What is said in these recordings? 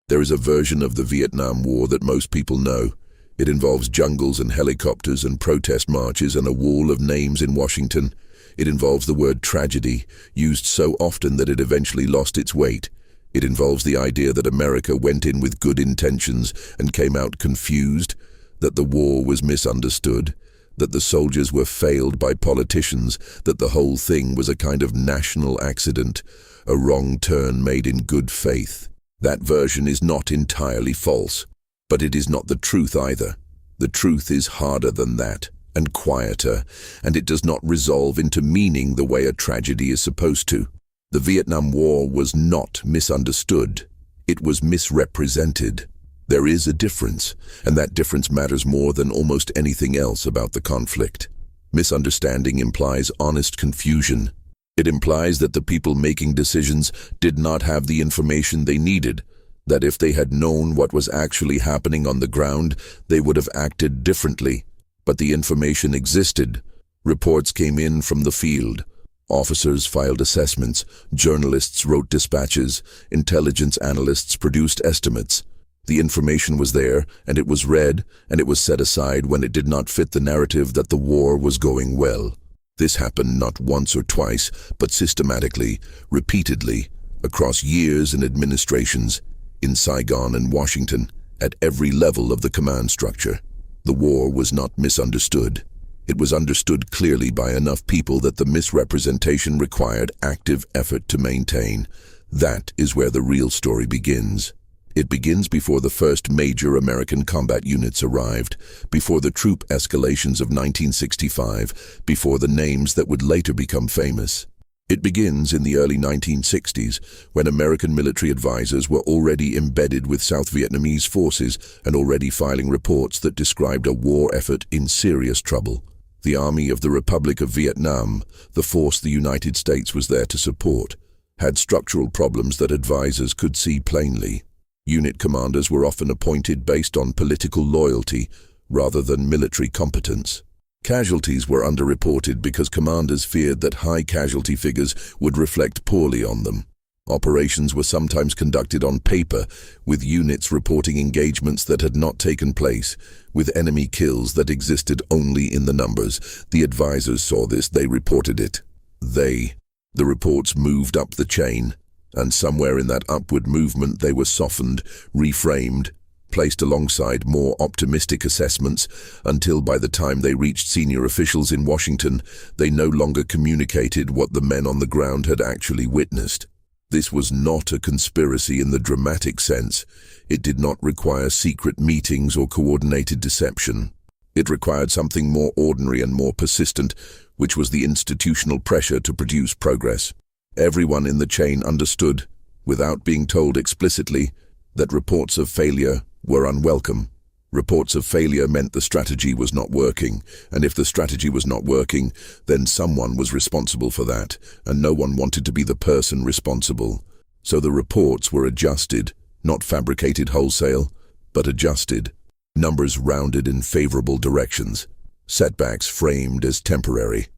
There is a version of the Vietnam War that most people know. It involves jungles and helicopters and protest marches and a wall of names in Washington. It involves the word tragedy, used so often that it eventually lost its weight. It involves the idea that America went in with good intentions and came out confused, that the war was misunderstood, that the soldiers were failed by politicians, that the whole thing was a kind of national accident, a wrong turn made in good faith. That version is not entirely false, but it is not the truth either. The truth is harder than that, and quieter, and it does not resolve into meaning the way a tragedy is supposed to. The Vietnam War was not misunderstood. It was misrepresented. There is a difference, and that difference matters more than almost anything else about the conflict. Misunderstanding implies honest confusion. It implies that the people making decisions did not have the information they needed, that if they had known what was actually happening on the ground, they would have acted differently. But the information existed. Reports came in from the field. Officers filed assessments, journalists wrote dispatches, intelligence analysts produced estimates. The information was there, and it was read, and it was set aside when it did not fit the narrative that the war was going well. This happened not once or twice, but systematically, repeatedly, across years and administrations, in Saigon and Washington, at every level of the command structure. The war was not misunderstood. It was understood clearly by enough people that the misrepresentation required active effort to maintain. That is where the real story begins. It begins before the first major American combat units arrived, before the troop escalations of 1965, before the names that would later become famous. It begins in the early 1960s, when American military advisors were already embedded with South Vietnamese forces and already filing reports that described a war effort in serious trouble. The Army of the Republic of Vietnam, the force the United States was there to support, had structural problems that advisors could see plainly. Unit commanders were often appointed based on political loyalty rather than military competence. Casualties were underreported because commanders feared that high casualty figures would reflect poorly on them. Operations were sometimes conducted on paper, with units reporting engagements that had not taken place, with enemy kills that existed only in the numbers. The advisors saw this, they reported it. The reports moved up the chain, and somewhere in that upward movement they were softened, reframed, placed alongside more optimistic assessments, until by the time they reached senior officials in Washington, they no longer communicated what the men on the ground had actually witnessed. This was not a conspiracy in the dramatic sense. It did not require secret meetings or coordinated deception. It required something more ordinary and more persistent, which was the institutional pressure to produce progress. Everyone in the chain understood, without being told explicitly, that reports of failure were unwelcome. Reports of failure meant the strategy was not working, and if the strategy was not working, then someone was responsible for that, and no one wanted to be the person responsible. So the reports were adjusted, not fabricated wholesale, but adjusted. Numbers rounded in favorable directions, setbacks framed as temporary.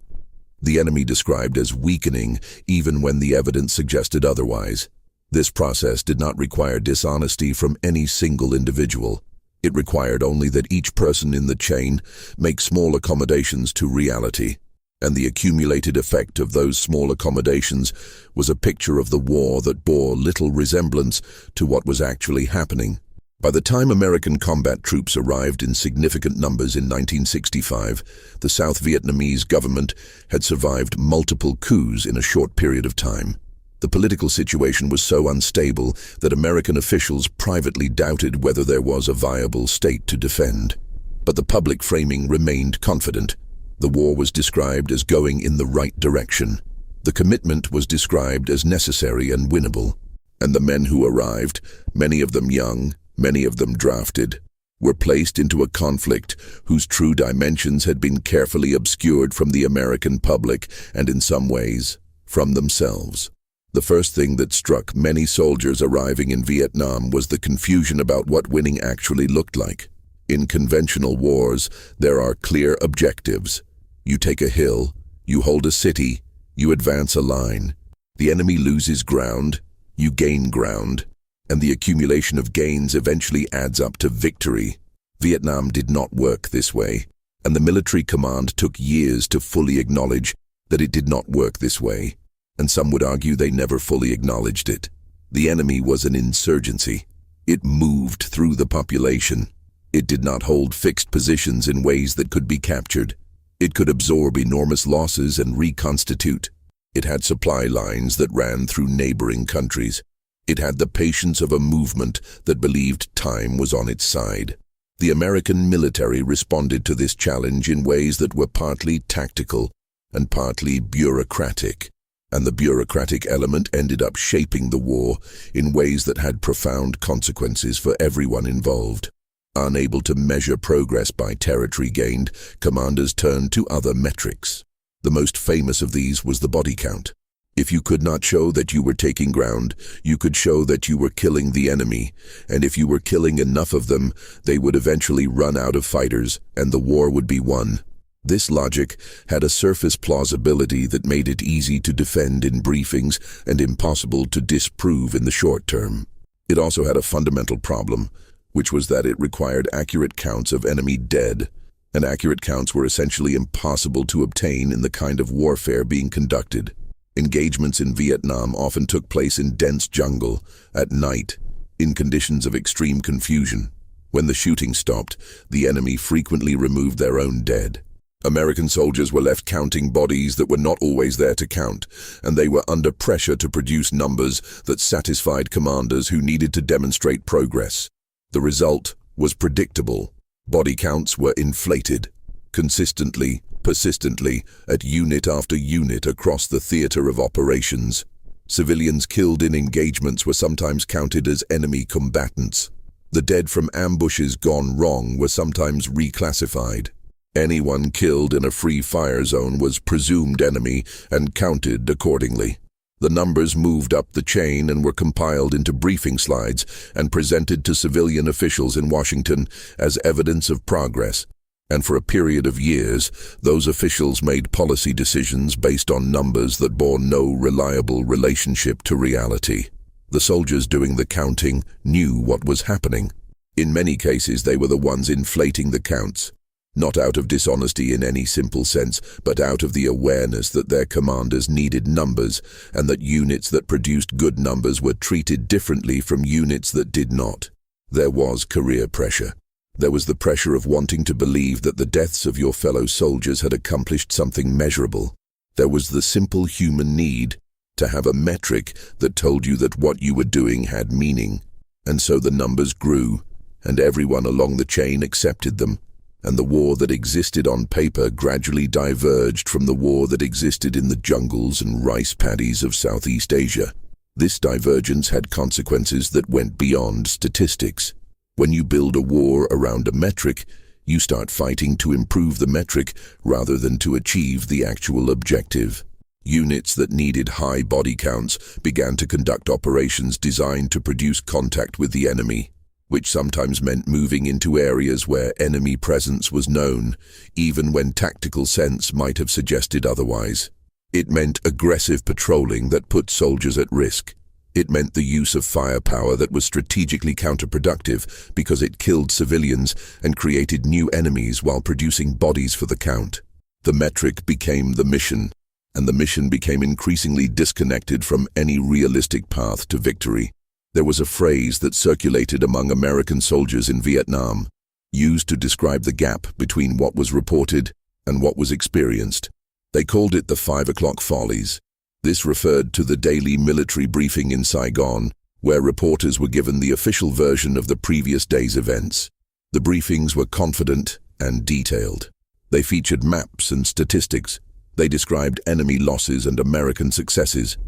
The enemy described as weakening, even when the evidence suggested otherwise. This process did not require dishonesty from any single individual. It required only that each person in the chain make small accommodations to reality, and the accumulated effect of those small accommodations was a picture of the war that bore little resemblance to what was actually happening. By the time American combat troops arrived in significant numbers in 1965, the South Vietnamese government had survived multiple coups in a short period of time. The political situation was so unstable that American officials privately doubted whether there was a viable state to defend. But the public framing remained confident. The war was described as going in the right direction. The commitment was described as necessary and winnable. And the men who arrived, many of them young, many of them drafted, were placed into a conflict whose true dimensions had been carefully obscured from the American public and, in some ways, from themselves. The first thing that struck many soldiers arriving in Vietnam was the confusion about what winning actually looked like. In conventional wars, there are clear objectives. You take a hill, you hold a city, you advance a line. The enemy loses ground, you gain ground. and the accumulation of gains eventually adds up to victory. Vietnam did not work this way, and the military command took years to fully acknowledge that it did not work this way, and some would argue they never fully acknowledged it. The enemy was an insurgency. It moved through the population. It did not hold fixed positions in ways that could be captured. It could absorb enormous losses and reconstitute. It had supply lines that ran through neighboring countries. It had the patience of a movement that believed time was on its side. The American military responded to this challenge in ways that were partly tactical and partly bureaucratic, and the bureaucratic element ended up shaping the war in ways that had profound consequences for everyone involved. Unable to measure progress by territory gained, commanders turned to other metrics. The most famous of these was the body count. If you could not show that you were taking ground, you could show that you were killing the enemy, and if you were killing enough of them, they would eventually run out of fighters, and the war would be won. This logic had a surface plausibility that made it easy to defend in briefings and impossible to disprove in the short term. It also had a fundamental problem, which was that it required accurate counts of enemy dead, and accurate counts were essentially impossible to obtain in the kind of warfare being conducted. Engagements in Vietnam often took place in dense jungle, at night, in conditions of extreme confusion. When the shooting stopped, the enemy frequently removed their own dead. American soldiers were left counting bodies that were not always there to count, and they were under pressure to produce numbers that satisfied commanders who needed to demonstrate progress. The result was predictable. Body counts were inflated, consistently, persistently, at unit after unit across the theater of operations. Civilians killed in engagements were sometimes counted as enemy combatants. The dead from ambushes gone wrong were sometimes reclassified. Anyone killed in a free fire zone was presumed enemy and counted accordingly. The numbers moved up the chain and were compiled into briefing slides and presented to civilian officials in Washington as evidence of progress. And for a period of years, those officials made policy decisions based on numbers that bore no reliable relationship to reality. The soldiers doing the counting knew what was happening. In many cases, they were the ones inflating the counts, not out of dishonesty in any simple sense, but out of the awareness that their commanders needed numbers and that units that produced good numbers were treated differently from units that did not. There was career pressure. There was the pressure of wanting to believe that the deaths of your fellow soldiers had accomplished something measurable. There was the simple human need to have a metric that told you that what you were doing had meaning. And so the numbers grew, and everyone along the chain accepted them, and the war that existed on paper gradually diverged from the war that existed in the jungles and rice paddies of Southeast Asia. This divergence had consequences that went beyond statistics. When you build a war around a metric, you start fighting to improve the metric rather than to achieve the actual objective. Units that needed high body counts began to conduct operations designed to produce contact with the enemy, which sometimes meant moving into areas where enemy presence was known, even when tactical sense might have suggested otherwise. It meant aggressive patrolling that put soldiers at risk. It meant the use of firepower that was strategically counterproductive because it killed civilians and created new enemies while producing bodies for the count. The metric became the mission, and the mission became increasingly disconnected from any realistic path to victory. There was a phrase that circulated among American soldiers in Vietnam, used to describe the gap between what was reported and what was experienced. They called it the 5 o'clock follies. This referred to the daily military briefing in Saigon, where reporters were given the official version of the previous day's events. The briefings were confident and detailed. They featured maps and statistics. They described enemy losses and American successes.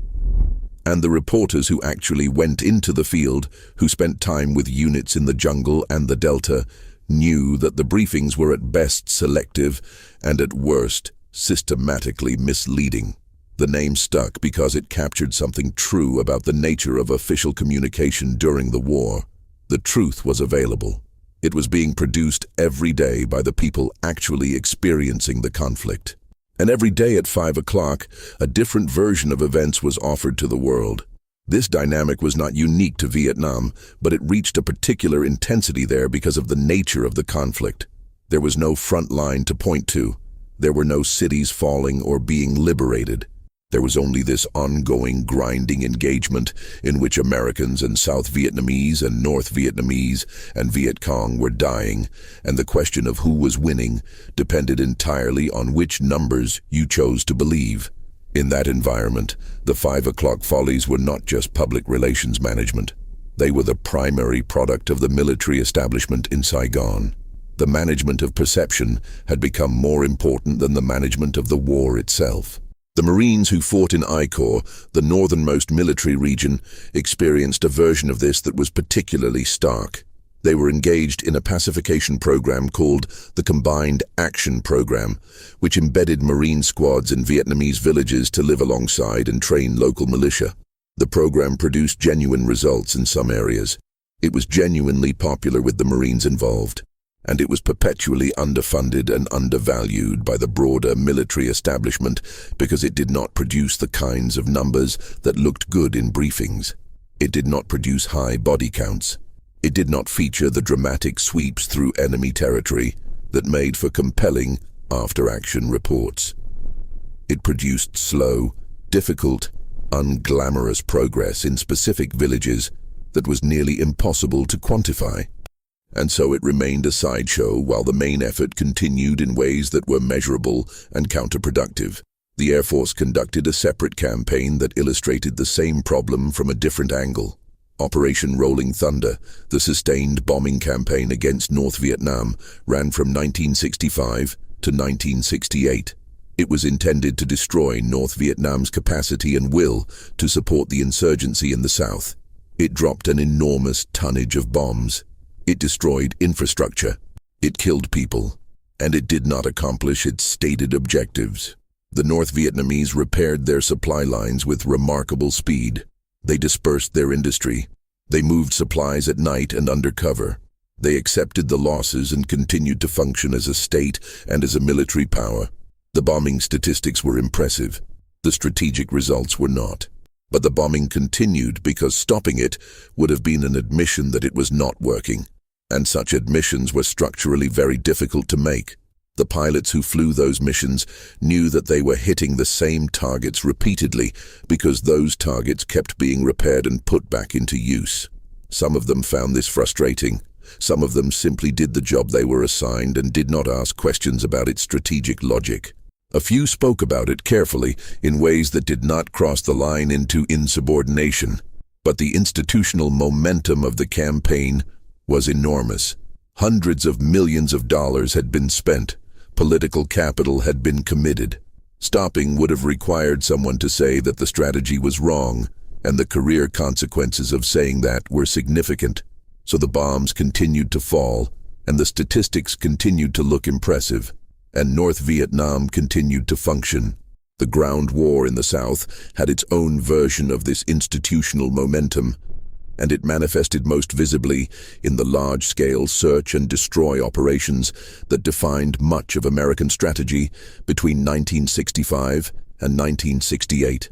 And the reporters who actually went into the field, who spent time with units in the jungle and the Delta, knew that the briefings were at best selective and at worst systematically misleading. The name stuck because it captured something true about the nature of official communication during the war. The truth was available. It was being produced every day by the people actually experiencing the conflict. And every day at 5 o'clock, a different version of events was offered to the world. This dynamic was not unique to Vietnam, but it reached a particular intensity there because of the nature of the conflict. There was no front line to point to. There were no cities falling or being liberated. There was only this ongoing, grinding engagement in which Americans and South Vietnamese and North Vietnamese and Viet Cong were dying, and the question of who was winning depended entirely on which numbers you chose to believe. In that environment, the 5 o'clock follies were not just public relations management. They were the primary product of the military establishment in Saigon. The management of perception had become more important than the management of the war itself. The Marines who fought in I Corps, the northernmost military region, experienced a version of this that was particularly stark. They were engaged in a pacification program called the Combined Action Program, which embedded Marine squads in Vietnamese villages to live alongside and train local militia. The program produced genuine results in some areas. It was genuinely popular with the Marines involved, and it was perpetually underfunded and undervalued by the broader military establishment because it did not produce the kinds of numbers that looked good in briefings. It did not produce high body counts. It did not feature the dramatic sweeps through enemy territory that made for compelling after-action reports. It produced slow, difficult, unglamorous progress in specific villages that was nearly impossible to quantify. And so it remained a sideshow while the main effort continued in ways that were measurable and counterproductive. The Air Force conducted a separate campaign that illustrated the same problem from a different angle. Operation Rolling Thunder, the sustained bombing campaign against North Vietnam, ran from 1965 to 1968. It was intended to destroy North Vietnam's capacity and will to support the insurgency in the south. It dropped an enormous tonnage of bombs. It destroyed infrastructure. It killed people. And it did not accomplish its stated objectives. The North Vietnamese repaired their supply lines with remarkable speed. They dispersed their industry. They moved supplies at night and under cover. They accepted the losses and continued to function as a state and as a military power. The bombing statistics were impressive. The strategic results were not. But the bombing continued because stopping it would have been an admission that it was not working. And such admissions were structurally very difficult to make. The pilots who flew those missions knew that they were hitting the same targets repeatedly because those targets kept being repaired and put back into use. Some of them found this frustrating. Some of them simply did the job they were assigned and did not ask questions about its strategic logic. A few spoke about it carefully in ways that did not cross the line into insubordination. But the institutional momentum of the campaign was enormous. Hundreds of millions of dollars had been spent. Political capital had been committed. Stopping would have required someone to say that the strategy was wrong, and the career consequences of saying that were significant. So the bombs continued to fall, and the statistics continued to look impressive, and North Vietnam continued to function. The ground war in the South had its own version of this institutional momentum, and it manifested most visibly in the large-scale search and destroy operations that defined much of American strategy between 1965 and 1968.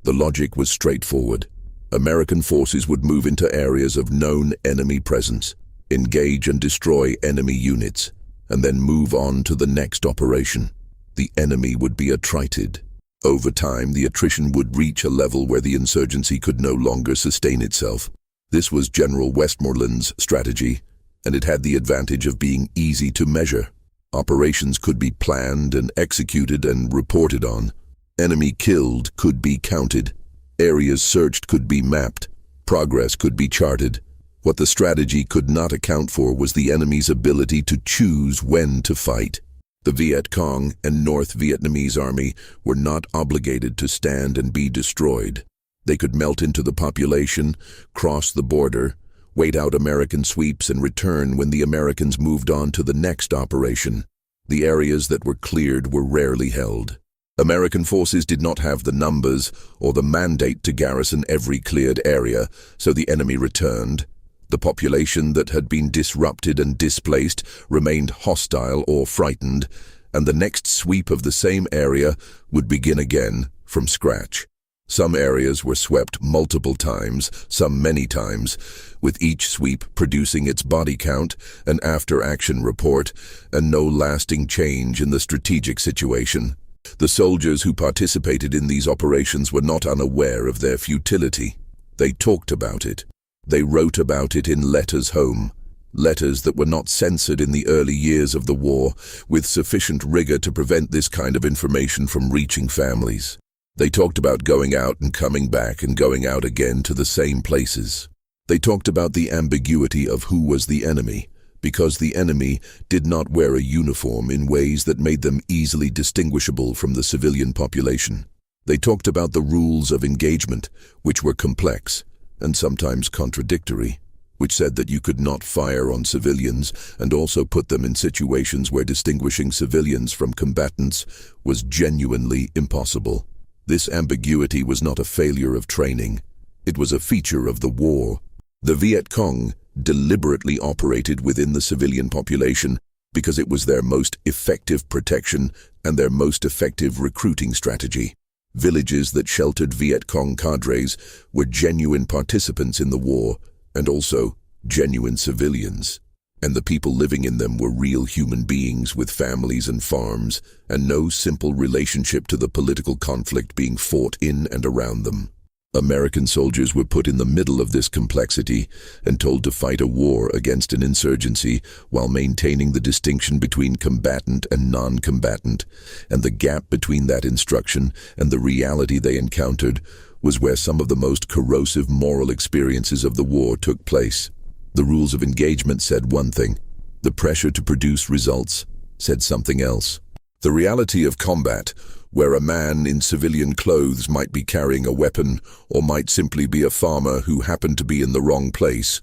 The logic was straightforward. American forces would move into areas of known enemy presence, engage and destroy enemy units, and then move on to the next operation. The enemy would be attrited. Over time, the attrition would reach a level where the insurgency could no longer sustain itself. This was General Westmoreland's strategy, and it had the advantage of being easy to measure. Operations could be planned and executed and reported on. Enemy killed could be counted. Areas searched could be mapped. Progress could be charted. What the strategy could not account for was the enemy's ability to choose when to fight. The Viet Cong and North Vietnamese army were not obligated to stand and be destroyed. They could melt into the population, cross the border, wait out American sweeps and return when the Americans moved on to the next operation. The areas that were cleared were rarely held. American forces did not have the numbers or the mandate to garrison every cleared area, so the enemy returned. The population that had been disrupted and displaced remained hostile or frightened, and the next sweep of the same area would begin again from scratch. Some areas were swept multiple times, some many times, with each sweep producing its body count, an after-action report, and no lasting change in the strategic situation. The soldiers who participated in these operations were not unaware of their futility. They talked about it. They wrote about it in letters home. Letters that were not censored in the early years of the war, with sufficient rigor to prevent this kind of information from reaching families. They talked about going out and coming back and going out again to the same places. They talked about the ambiguity of who was the enemy, because the enemy did not wear a uniform in ways that made them easily distinguishable from the civilian population. They talked about the rules of engagement, which were complex and sometimes contradictory, which said that you could not fire on civilians and also put them in situations where distinguishing civilians from combatants was genuinely impossible. This ambiguity was not a failure of training. It was a feature of the war. The Viet Cong deliberately operated within the civilian population because it was their most effective protection and their most effective recruiting strategy. Villages that sheltered Viet Cong cadres were genuine participants in the war and also genuine civilians. And the people living in them were real human beings with families and farms, and no simple relationship to the political conflict being fought in and around them. American soldiers were put in the middle of this complexity and told to fight a war against an insurgency while maintaining the distinction between combatant and non-combatant, and the gap between that instruction and the reality they encountered was where some of the most corrosive moral experiences of the war took place. The rules of engagement said one thing. The pressure to produce results said something else. The reality of combat, where a man in civilian clothes might be carrying a weapon or might simply be a farmer who happened to be in the wrong place,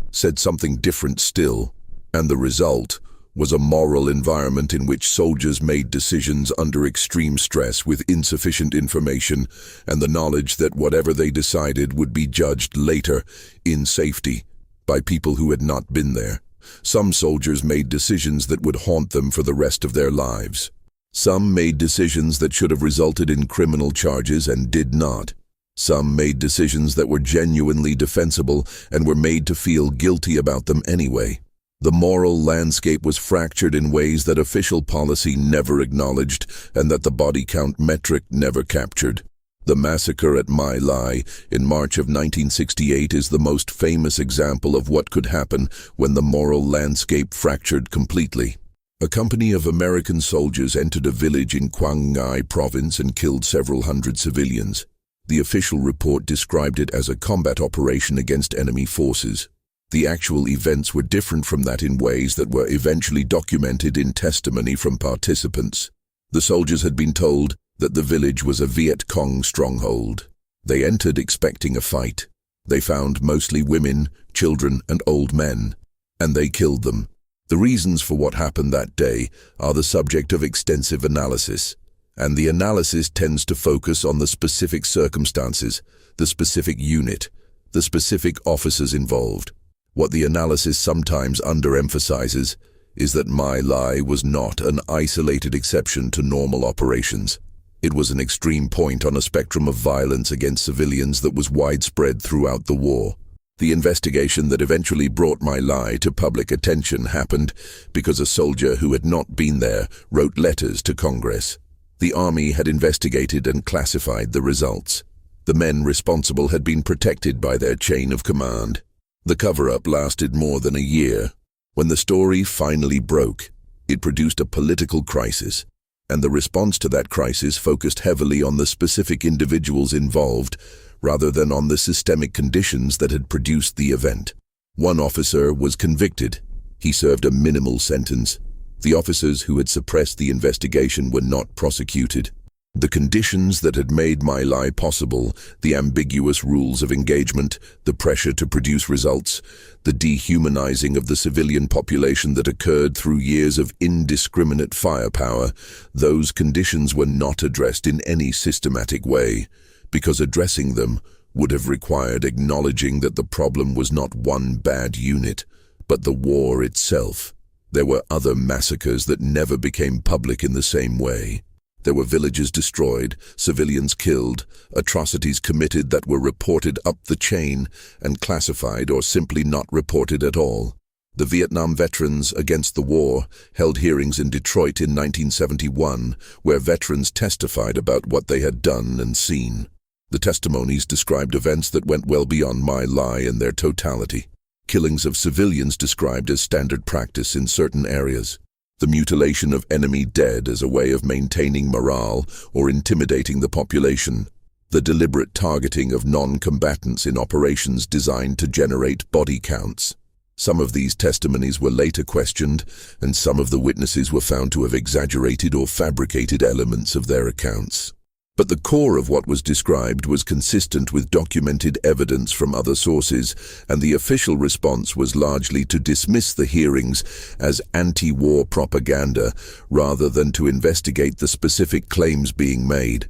said something different still. And the result was a moral environment in which soldiers made decisions under extreme stress with insufficient information and the knowledge that whatever they decided would be judged later in safety by people who had not been there. Some soldiers made decisions that would haunt them for the rest of their lives. Some made decisions that should have resulted in criminal charges and did not. Some made decisions that were genuinely defensible and were made to feel guilty about them anyway. The moral landscape was fractured in ways that official policy never acknowledged and that the body count metric never captured. The massacre at My Lai in March of 1968 is the most famous example of what could happen when the moral landscape fractured completely. A company of American soldiers entered a village in Quang Ngai province and killed several hundred civilians. The official report described it as a combat operation against enemy forces. The actual events were different from that in ways that were eventually documented in testimony from participants. The soldiers had been told that the village was a Viet Cong stronghold. They entered expecting a fight. They found mostly women, children, and old men, and they killed them. The reasons for what happened that day are the subject of extensive analysis, and the analysis tends to focus on the specific circumstances, the specific unit, the specific officers involved. What the analysis sometimes underemphasizes is that My Lai was not an isolated exception to normal operations. It was an extreme point on a spectrum of violence against civilians that was widespread throughout the war. The investigation that eventually brought My Lai to public attention happened because a soldier who had not been there wrote letters to Congress. The army had investigated and classified the results. The men responsible had been protected by their chain of command. The cover-up lasted more than a year. When the story finally broke, it produced a political crisis, and the response to that crisis focused heavily on the specific individuals involved rather than on the systemic conditions that had produced the event. One officer was convicted. He served a minimal sentence. The officers who had suppressed the investigation were not prosecuted. The conditions that had made My Lai possible, the ambiguous rules of engagement, the pressure to produce results, the dehumanizing of the civilian population that occurred through years of indiscriminate firepower, those conditions were not addressed in any systematic way, because addressing them would have required acknowledging that the problem was not one bad unit, but the war itself. There were other massacres that never became public in the same way. There were villages destroyed, civilians killed, atrocities committed that were reported up the chain and classified or simply not reported at all. The Vietnam Veterans Against the War held hearings in Detroit in 1971, where veterans testified about what they had done and seen. The testimonies described events that went well beyond my lie in their totality. Killings of civilians described as standard practice in certain areas. The mutilation of enemy dead as a way of maintaining morale or intimidating the population. The deliberate targeting of non-combatants in operations designed to generate body counts. Some of these testimonies were later questioned, and some of the witnesses were found to have exaggerated or fabricated elements of their accounts. But the core of what was described was consistent with documented evidence from other sources, and the official response was largely to dismiss the hearings as anti-war propaganda rather than to investigate the specific claims being made.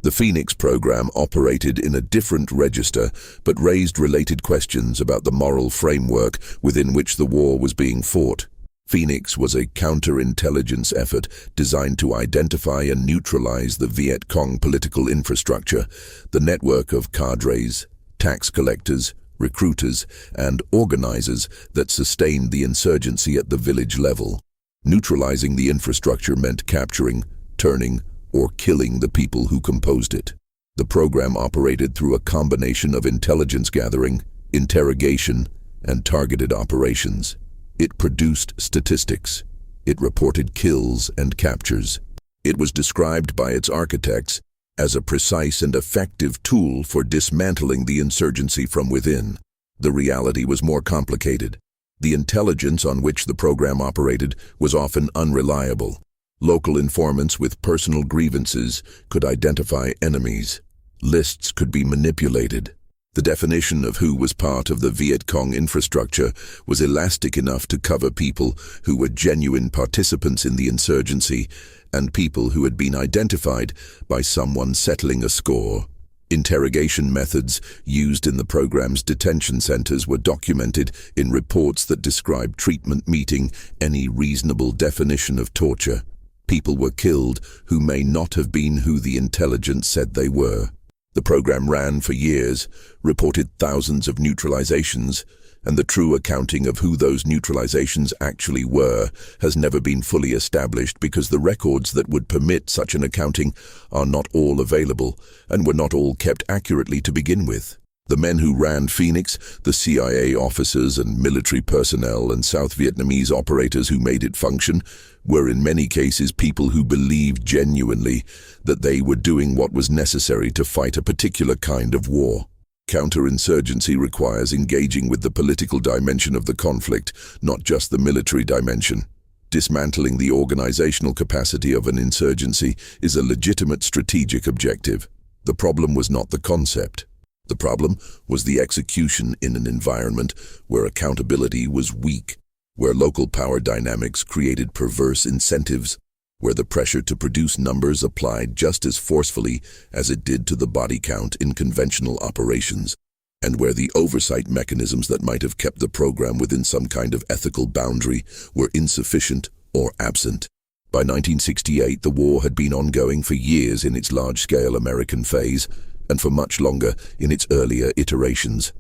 The Phoenix program operated in a different register, but raised related questions about the moral framework within which the war was being fought. Phoenix was a counterintelligence effort designed to identify and neutralize the Viet Cong political infrastructure, the network of cadres, tax collectors, recruiters, and organizers that sustained the insurgency at the village level. Neutralizing the infrastructure meant capturing, turning, or killing the people who composed it. The program operated through a combination of intelligence gathering, interrogation, and targeted operations. It produced statistics. It reported kills and captures. It was described by its architects as a precise and effective tool for dismantling the insurgency from within. The reality was more complicated. The intelligence on which the program operated was often unreliable. Local informants with personal grievances could identify enemies. Lists could be manipulated. The definition of who was part of the Viet Cong infrastructure was elastic enough to cover people who were genuine participants in the insurgency and people who had been identified by someone settling a score. Interrogation methods used in the program's detention centers were documented in reports that described treatment meeting any reasonable definition of torture. People were killed who may not have been who the intelligence said they were. The program ran for years, reported thousands of neutralizations, and the true accounting of who those neutralizations actually were has never been fully established because the records that would permit such an accounting are not all available and were not all kept accurately to begin with. The men who ran Phoenix, the CIA officers and military personnel and South Vietnamese operators who made it function, were in many cases people who believed genuinely that they were doing what was necessary to fight a particular kind of war. Counterinsurgency requires engaging with the political dimension of the conflict, not just the military dimension. Dismantling the organizational capacity of an insurgency is a legitimate strategic objective. The problem was not the concept. The problem was the execution in an environment where accountability was weak, where local power dynamics created perverse incentives, where the pressure to produce numbers applied just as forcefully as it did to the body count in conventional operations, and where the oversight mechanisms that might have kept the program within some kind of ethical boundary were insufficient or absent. By 1968, the war had been ongoing for years in its large-scale American phase, and for much longer in its earlier iterations.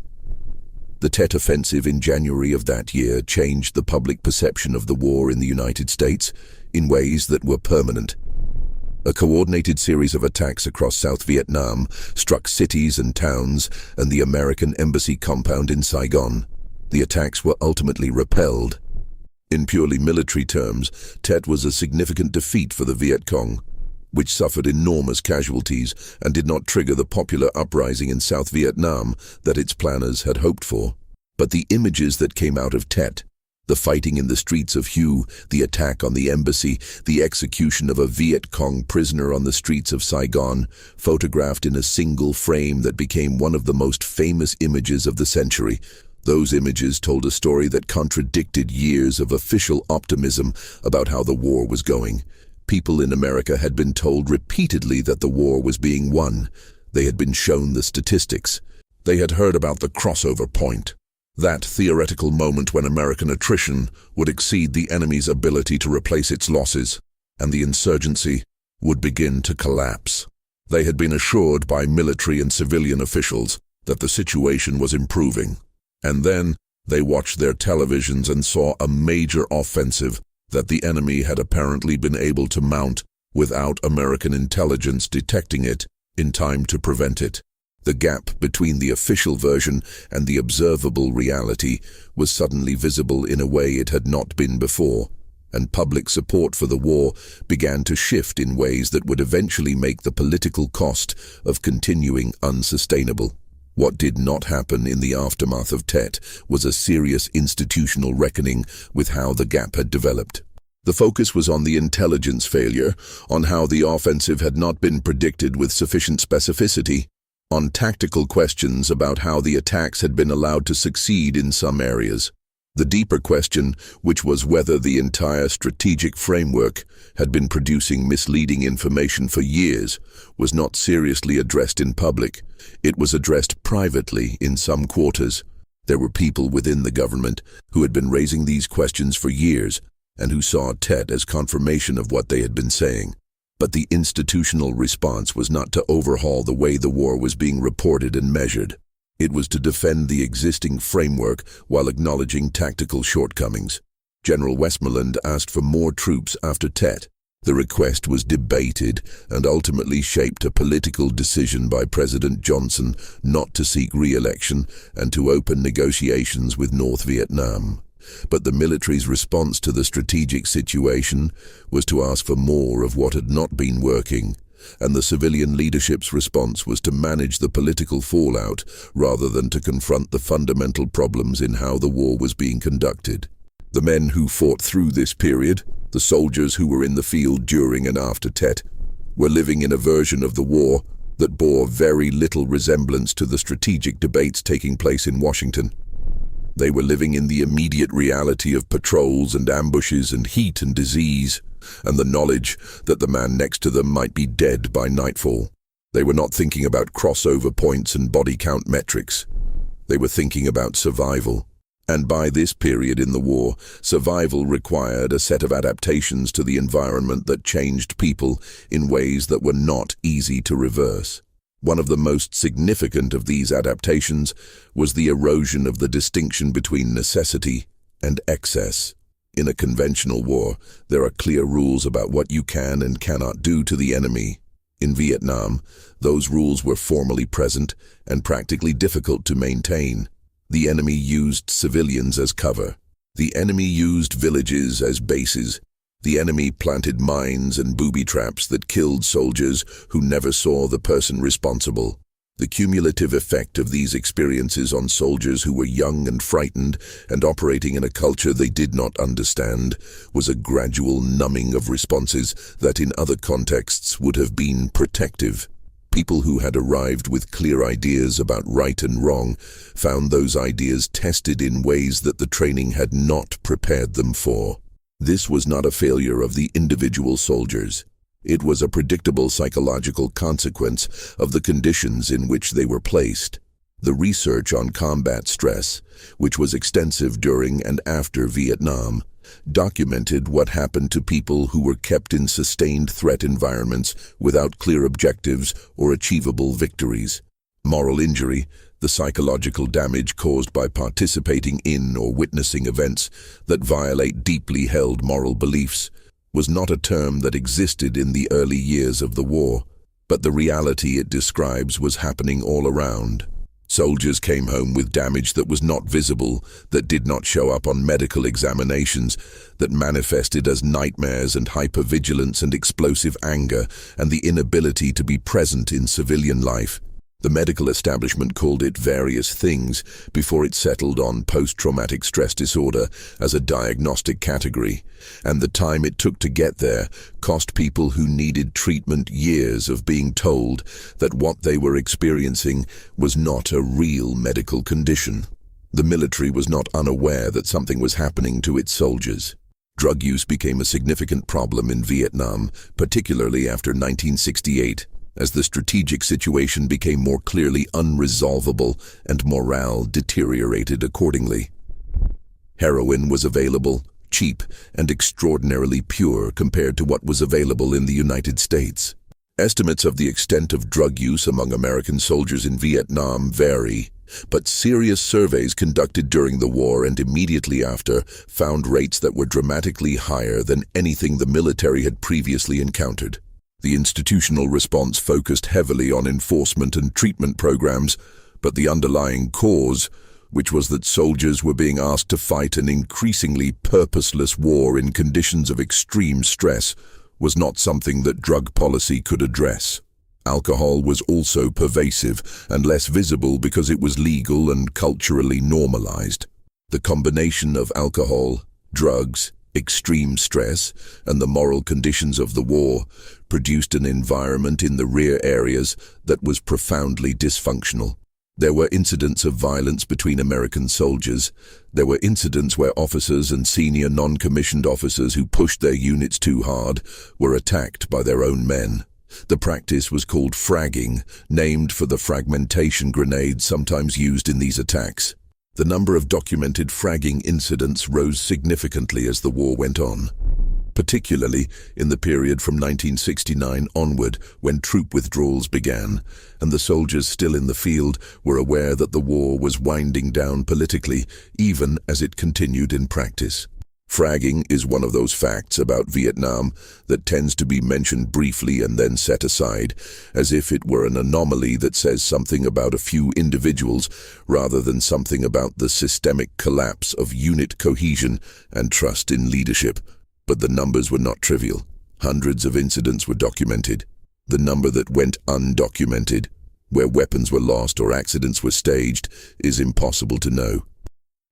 The Tet Offensive in January of that year changed the public perception of the war in the United States in ways that were permanent. A coordinated series of attacks across South Vietnam struck cities and towns and the American embassy compound in Saigon. The attacks were ultimately repelled. In purely military terms, Tet was a significant defeat for the Viet Cong, which suffered enormous casualties and did not trigger the popular uprising in South Vietnam that its planners had hoped for. But the images that came out of Tet, the fighting in the streets of Hue, the attack on the embassy, the execution of a Viet Cong prisoner on the streets of Saigon, photographed in a single frame that became one of the most famous images of the century. Those images told a story that contradicted years of official optimism about how the war was going. People in America had been told repeatedly that the war was being won. They had been shown the statistics. They had heard about the crossover point, that theoretical moment when American attrition would exceed the enemy's ability to replace its losses, and the insurgency would begin to collapse. They had been assured by military and civilian officials that the situation was improving. And then they watched their televisions and saw a major offensive that the enemy had apparently been able to mount without American intelligence detecting it in time to prevent it. The gap between the official version and the observable reality was suddenly visible in a way it had not been before, and public support for the war began to shift in ways that would eventually make the political cost of continuing unsustainable. What did not happen in the aftermath of Tet was a serious institutional reckoning with how the gap had developed. The focus was on the intelligence failure, on how the offensive had not been predicted with sufficient specificity, on tactical questions about how the attacks had been allowed to succeed in some areas. The deeper question, which was whether the entire strategic framework had been producing misleading information for years, was not seriously addressed in public. It was addressed privately in some quarters. There were people within the government who had been raising these questions for years and who saw Tet as confirmation of what they had been saying. But the institutional response was not to overhaul the way the war was being reported and measured. It was to defend the existing framework while acknowledging tactical shortcomings. General Westmoreland asked for more troops after Tet. The request was debated and ultimately shaped a political decision by President Johnson not to seek re-election and to open negotiations with North Vietnam. But the military's response to the strategic situation was to ask for more of what had not been working, and the civilian leadership's response was to manage the political fallout rather than to confront the fundamental problems in how the war was being conducted. The men who fought through this period, the soldiers who were in the field during and after Tet, were living in a version of the war that bore very little resemblance to the strategic debates taking place in Washington. They were living in the immediate reality of patrols and ambushes and heat and disease, and the knowledge that the man next to them might be dead by nightfall. They were not thinking about crossover points and body count metrics. They were thinking about survival. And by this period in the war, survival required a set of adaptations to the environment that changed people in ways that were not easy to reverse. One of the most significant of these adaptations was the erosion of the distinction between necessity and excess. In a conventional war, there are clear rules about what you can and cannot do to the enemy. In Vietnam, those rules were formally present and practically difficult to maintain. The enemy used civilians as cover. The enemy used villages as bases. The enemy planted mines and booby traps that killed soldiers who never saw the person responsible. The cumulative effect of these experiences on soldiers who were young and frightened and operating in a culture they did not understand was a gradual numbing of responses that in other contexts would have been protective. People who had arrived with clear ideas about right and wrong found those ideas tested in ways that the training had not prepared them for. This was not a failure of the individual soldiers. It was a predictable psychological consequence of the conditions in which they were placed. The research on combat stress, which was extensive during and after Vietnam, documented what happened to people who were kept in sustained threat environments without clear objectives or achievable victories. Moral injury, the psychological damage caused by participating in or witnessing events that violate deeply held moral beliefs, was not a term that existed in the early years of the war, but the reality it describes was happening all around. Soldiers came home with damage that was not visible, that did not show up on medical examinations, that manifested as nightmares and hypervigilance and explosive anger and the inability to be present in civilian life. The medical establishment called it various things before it settled on post-traumatic stress disorder as a diagnostic category, and the time it took to get there cost people who needed treatment years of being told that what they were experiencing was not a real medical condition. The military was not unaware that something was happening to its soldiers. Drug use became a significant problem in Vietnam, particularly after 1968. As the strategic situation became more clearly unresolvable and morale deteriorated accordingly. Heroin was available, cheap and extraordinarily pure compared to what was available in the United States. Estimates of the extent of drug use among American soldiers in Vietnam vary, but serious surveys conducted during the war and immediately after found rates that were dramatically higher than anything the military had previously encountered. The institutional response focused heavily on enforcement and treatment programs, but the underlying cause, which was that soldiers were being asked to fight an increasingly purposeless war in conditions of extreme stress, was not something that drug policy could address. Alcohol was also pervasive and less visible because it was legal and culturally normalized. The combination of alcohol, drugs, extreme stress, and the moral conditions of the war produced an environment in the rear areas that was profoundly dysfunctional. There were incidents of violence between American soldiers. There were incidents where officers and senior non-commissioned officers who pushed their units too hard were attacked by their own men. The practice was called fragging, named for the fragmentation grenades sometimes used in these attacks. The number of documented fragging incidents rose significantly as the war went on, particularly in the period from 1969 onward, when troop withdrawals began, and the soldiers still in the field were aware that the war was winding down politically, even as it continued in practice. Fragging is one of those facts about Vietnam that tends to be mentioned briefly and then set aside, as if it were an anomaly that says something about a few individuals rather than something about the systemic collapse of unit cohesion and trust in leadership. But the numbers were not trivial. Hundreds of incidents were documented. The number that went undocumented, where weapons were lost or accidents were staged, is impossible to know.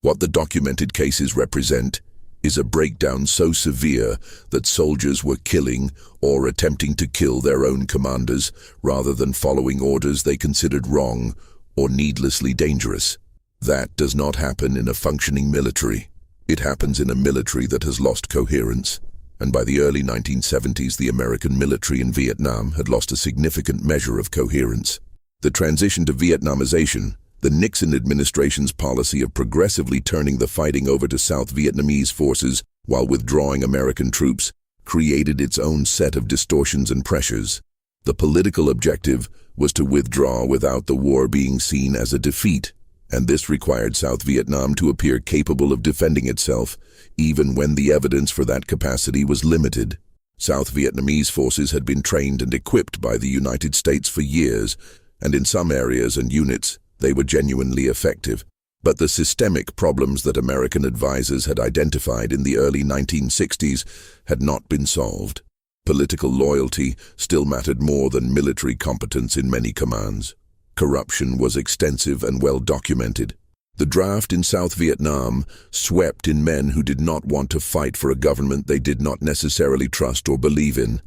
What the documented cases represent is a breakdown so severe that soldiers were killing or attempting to kill their own commanders rather than following orders they considered wrong or needlessly dangerous. That does not happen in a functioning military. It happens in a military that has lost coherence, and by the early 1970s the American military in Vietnam had lost a significant measure of coherence. The transition to Vietnamization, the Nixon administration's policy of progressively turning the fighting over to South Vietnamese forces while withdrawing American troops, created its own set of distortions and pressures. The political objective was to withdraw without the war being seen as a defeat, and this required South Vietnam to appear capable of defending itself, even when the evidence for that capacity was limited. South Vietnamese forces had been trained and equipped by the United States for years, and in some areas and units, they were genuinely effective. But the systemic problems that American advisors had identified in the early 1960s had not been solved. Political loyalty still mattered more than military competence in many commands. Corruption was extensive and well documented. The draft in South Vietnam swept in men who did not want to fight for a government they did not necessarily trust or believe in.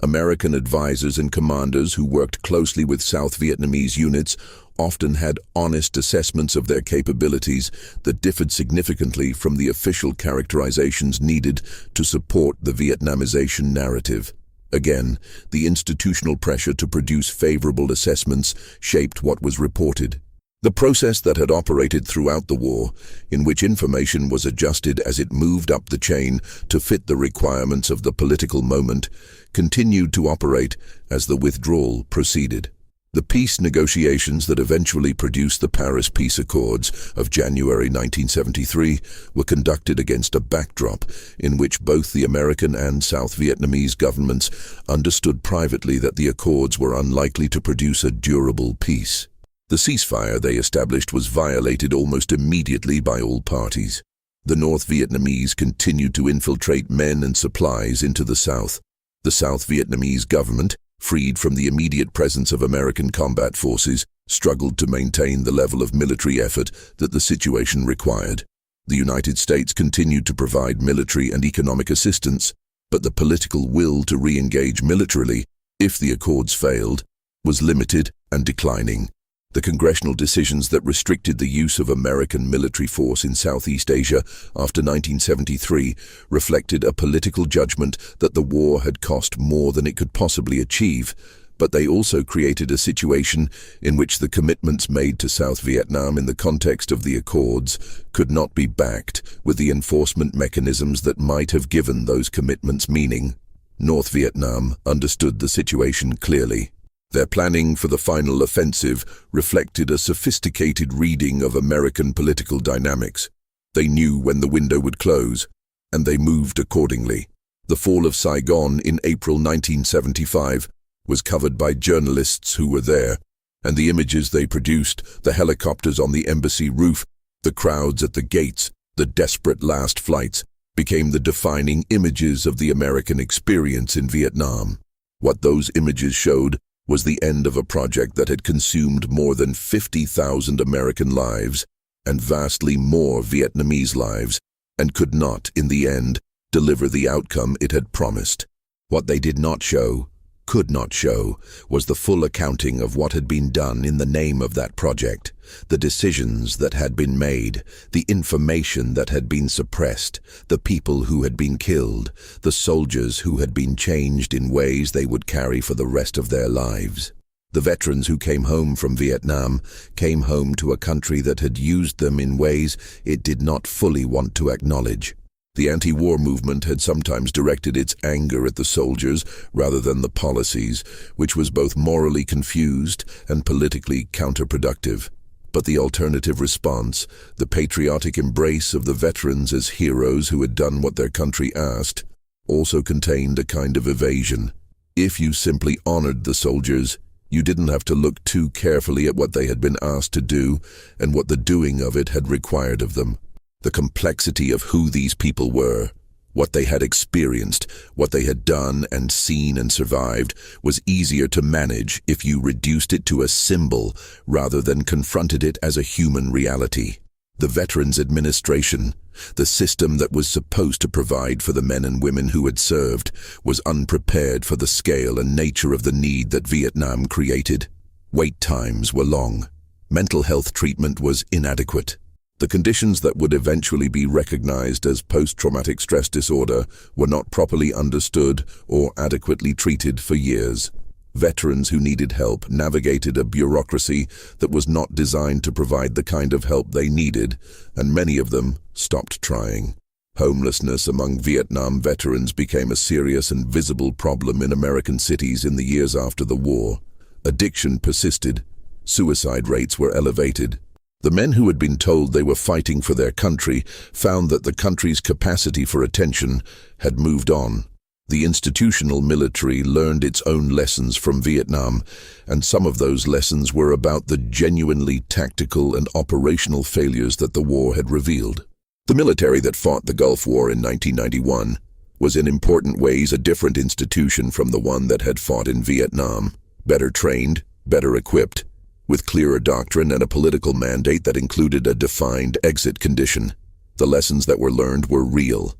American advisors and commanders who worked closely with South Vietnamese units often had honest assessments of their capabilities that differed significantly from the official characterizations needed to support the Vietnamization narrative. Again, the institutional pressure to produce favorable assessments shaped what was reported. The process that had operated throughout the war, in which information was adjusted as it moved up the chain to fit the requirements of the political moment, continued to operate as the withdrawal proceeded. The peace negotiations that eventually produced the Paris Peace Accords of January 1973 were conducted against a backdrop in which both the American and South Vietnamese governments understood privately that the accords were unlikely to produce a durable peace. The ceasefire they established was violated almost immediately by all parties. The North Vietnamese continued to infiltrate men and supplies into the South. The South Vietnamese government, freed from the immediate presence of American combat forces, struggled to maintain the level of military effort that the situation required. The United States continued to provide military and economic assistance, but the political will to re-engage militarily, if the accords failed, was limited and declining. The congressional decisions that restricted the use of American military force in Southeast Asia after 1973 reflected a political judgment that the war had cost more than it could possibly achieve, but they also created a situation in which the commitments made to South Vietnam in the context of the Accords could not be backed with the enforcement mechanisms that might have given those commitments meaning. North Vietnam understood the situation clearly. Their planning for the final offensive reflected a sophisticated reading of American political dynamics. They knew when the window would close, and they moved accordingly. The fall of Saigon in April 1975 was covered by journalists who were there, and the images they produced, the helicopters on the embassy roof, the crowds at the gates, the desperate last flights, became the defining images of the American experience in Vietnam. What those images showed was the end of a project that had consumed more than 50,000 American lives and vastly more Vietnamese lives, and could not, in the end, deliver the outcome it had promised. What they did not show, could not show, was the full accounting of what had been done in the name of that project, the decisions that had been made, the information that had been suppressed, the people who had been killed, the soldiers who had been changed in ways they would carry for the rest of their lives. The veterans who came home from Vietnam came home to a country that had used them in ways it did not fully want to acknowledge. The anti-war movement had sometimes directed its anger at the soldiers rather than the policies, which was both morally confused and politically counterproductive. But the alternative response, the patriotic embrace of the veterans as heroes who had done what their country asked, also contained a kind of evasion. If you simply honored the soldiers, you didn't have to look too carefully at what they had been asked to do and what the doing of it had required of them. The complexity of who these people were, what they had experienced, what they had done and seen and survived, was easier to manage if you reduced it to a symbol rather than confronted it as a human reality. The Veterans Administration, the system that was supposed to provide for the men and women who had served, was unprepared for the scale and nature of the need that Vietnam created. Wait times were long. Mental health treatment was inadequate. The conditions that would eventually be recognized as post-traumatic stress disorder were not properly understood or adequately treated for years. Veterans who needed help navigated a bureaucracy that was not designed to provide the kind of help they needed, and many of them stopped trying. Homelessness among Vietnam veterans became a serious and visible problem in American cities in the years after the war. Addiction persisted. Suicide rates were elevated. The men who had been told they were fighting for their country found that the country's capacity for attention had moved on. The institutional military learned its own lessons from Vietnam, and some of those lessons were about the genuinely tactical and operational failures that the war had revealed. The military that fought the Gulf War in 1991 was in important ways a different institution from the one that had fought in Vietnam, better trained, better equipped, with clearer doctrine and a political mandate that included a defined exit condition. The lessons that were learned were real.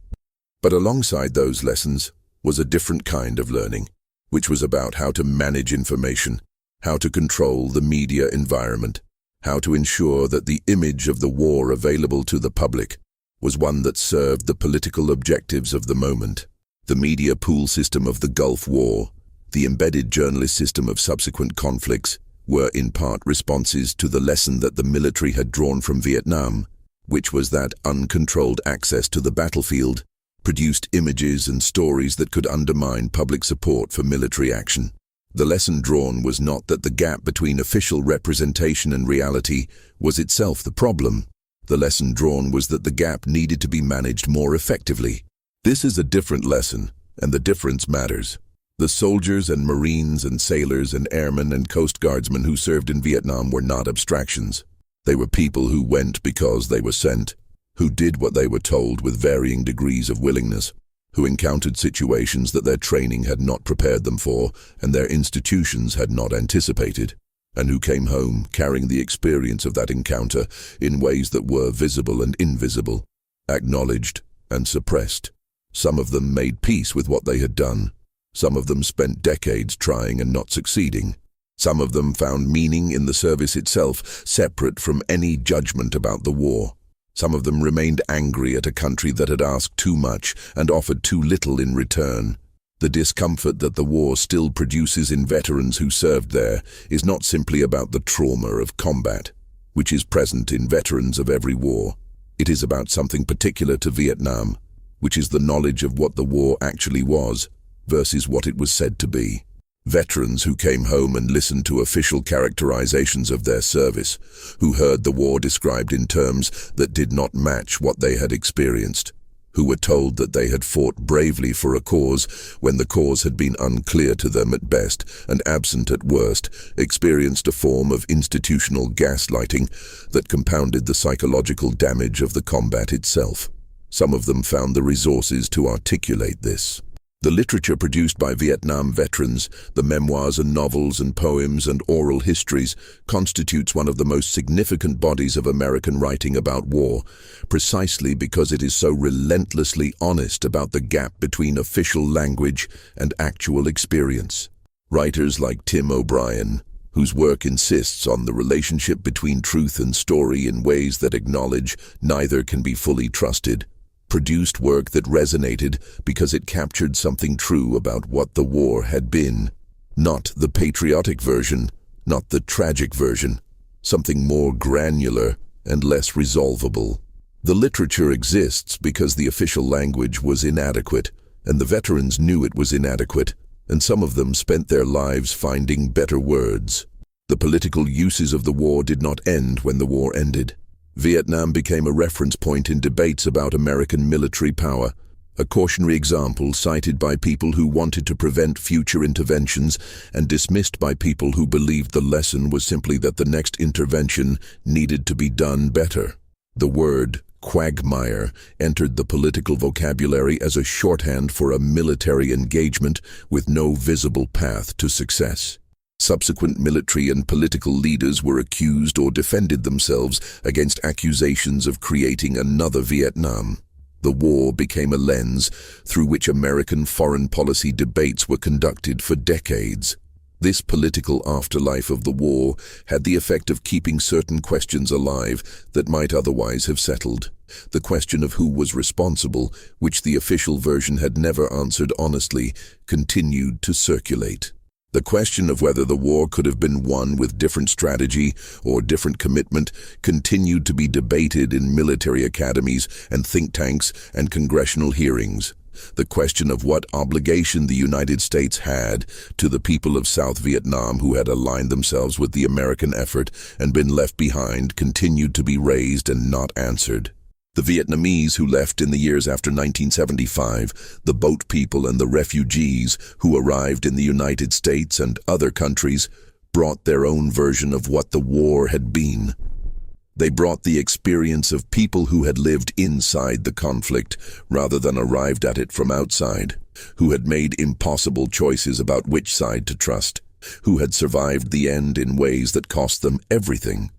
But alongside those lessons was a different kind of learning, which was about how to manage information, how to control the media environment, how to ensure that the image of the war available to the public was one that served the political objectives of the moment. The media pool system of the Gulf War, the embedded journalist system of subsequent conflicts, were in part responses to the lesson that the military had drawn from Vietnam, which was that uncontrolled access to the battlefield produced images and stories that could undermine public support for military action. The lesson drawn was not that the gap between official representation and reality was itself the problem. The lesson drawn was that the gap needed to be managed more effectively. This is a different lesson, and the difference matters. The soldiers and Marines and sailors and airmen and Coast Guardsmen who served in Vietnam were not abstractions. They were people who went because they were sent, who did what they were told with varying degrees of willingness, who encountered situations that their training had not prepared them for and their institutions had not anticipated, and who came home carrying the experience of that encounter in ways that were visible and invisible, acknowledged and suppressed. Some of them made peace with what they had done. Some of them spent decades trying and not succeeding. Some of them found meaning in the service itself, separate from any judgment about the war. Some of them remained angry at a country that had asked too much and offered too little in return. The discomfort that the war still produces in veterans who served there is not simply about the trauma of combat, which is present in veterans of every war. It is about something particular to Vietnam, which is the knowledge of what the war actually was versus what it was said to be. Veterans who came home and listened to official characterizations of their service, who heard the war described in terms that did not match what they had experienced, who were told that they had fought bravely for a cause when the cause had been unclear to them at best and absent at worst, experienced a form of institutional gaslighting that compounded the psychological damage of the combat itself. Some of them found the resources to articulate this. The literature produced by Vietnam veterans, the memoirs and novels and poems and oral histories, constitutes one of the most significant bodies of American writing about war, precisely because it is so relentlessly honest about the gap between official language and actual experience. Writers like Tim O'Brien, whose work insists on the relationship between truth and story in ways that acknowledge neither can be fully trusted, produced work that resonated because it captured something true about what the war had been. Not the patriotic version, not the tragic version, something more granular and less resolvable. The literature exists because the official language was inadequate, and the veterans knew it was inadequate, and some of them spent their lives finding better words. The political uses of the war did not end when the war ended. Vietnam became a reference point in debates about American military power, a cautionary example cited by people who wanted to prevent future interventions and dismissed by people who believed the lesson was simply that the next intervention needed to be done better. The word quagmire entered the political vocabulary as a shorthand for a military engagement with no visible path to success. Subsequent military and political leaders were accused or defended themselves against accusations of creating another Vietnam. The war became a lens through which American foreign policy debates were conducted for decades. This political afterlife of the war had the effect of keeping certain questions alive that might otherwise have settled. The question of who was responsible, which the official version had never answered honestly, continued to circulate. The question of whether the war could have been won with different strategy or different commitment continued to be debated in military academies and think tanks and congressional hearings. The question of what obligation the United States had to the people of South Vietnam who had aligned themselves with the American effort and been left behind continued to be raised and not answered. The Vietnamese who left in the years after 1975, the boat people and the refugees who arrived in the United States and other countries, brought their own version of what the war had been. They brought the experience of people who had lived inside the conflict rather than arrived at it from outside, who had made impossible choices about which side to trust, who had survived the end in ways that cost them everything.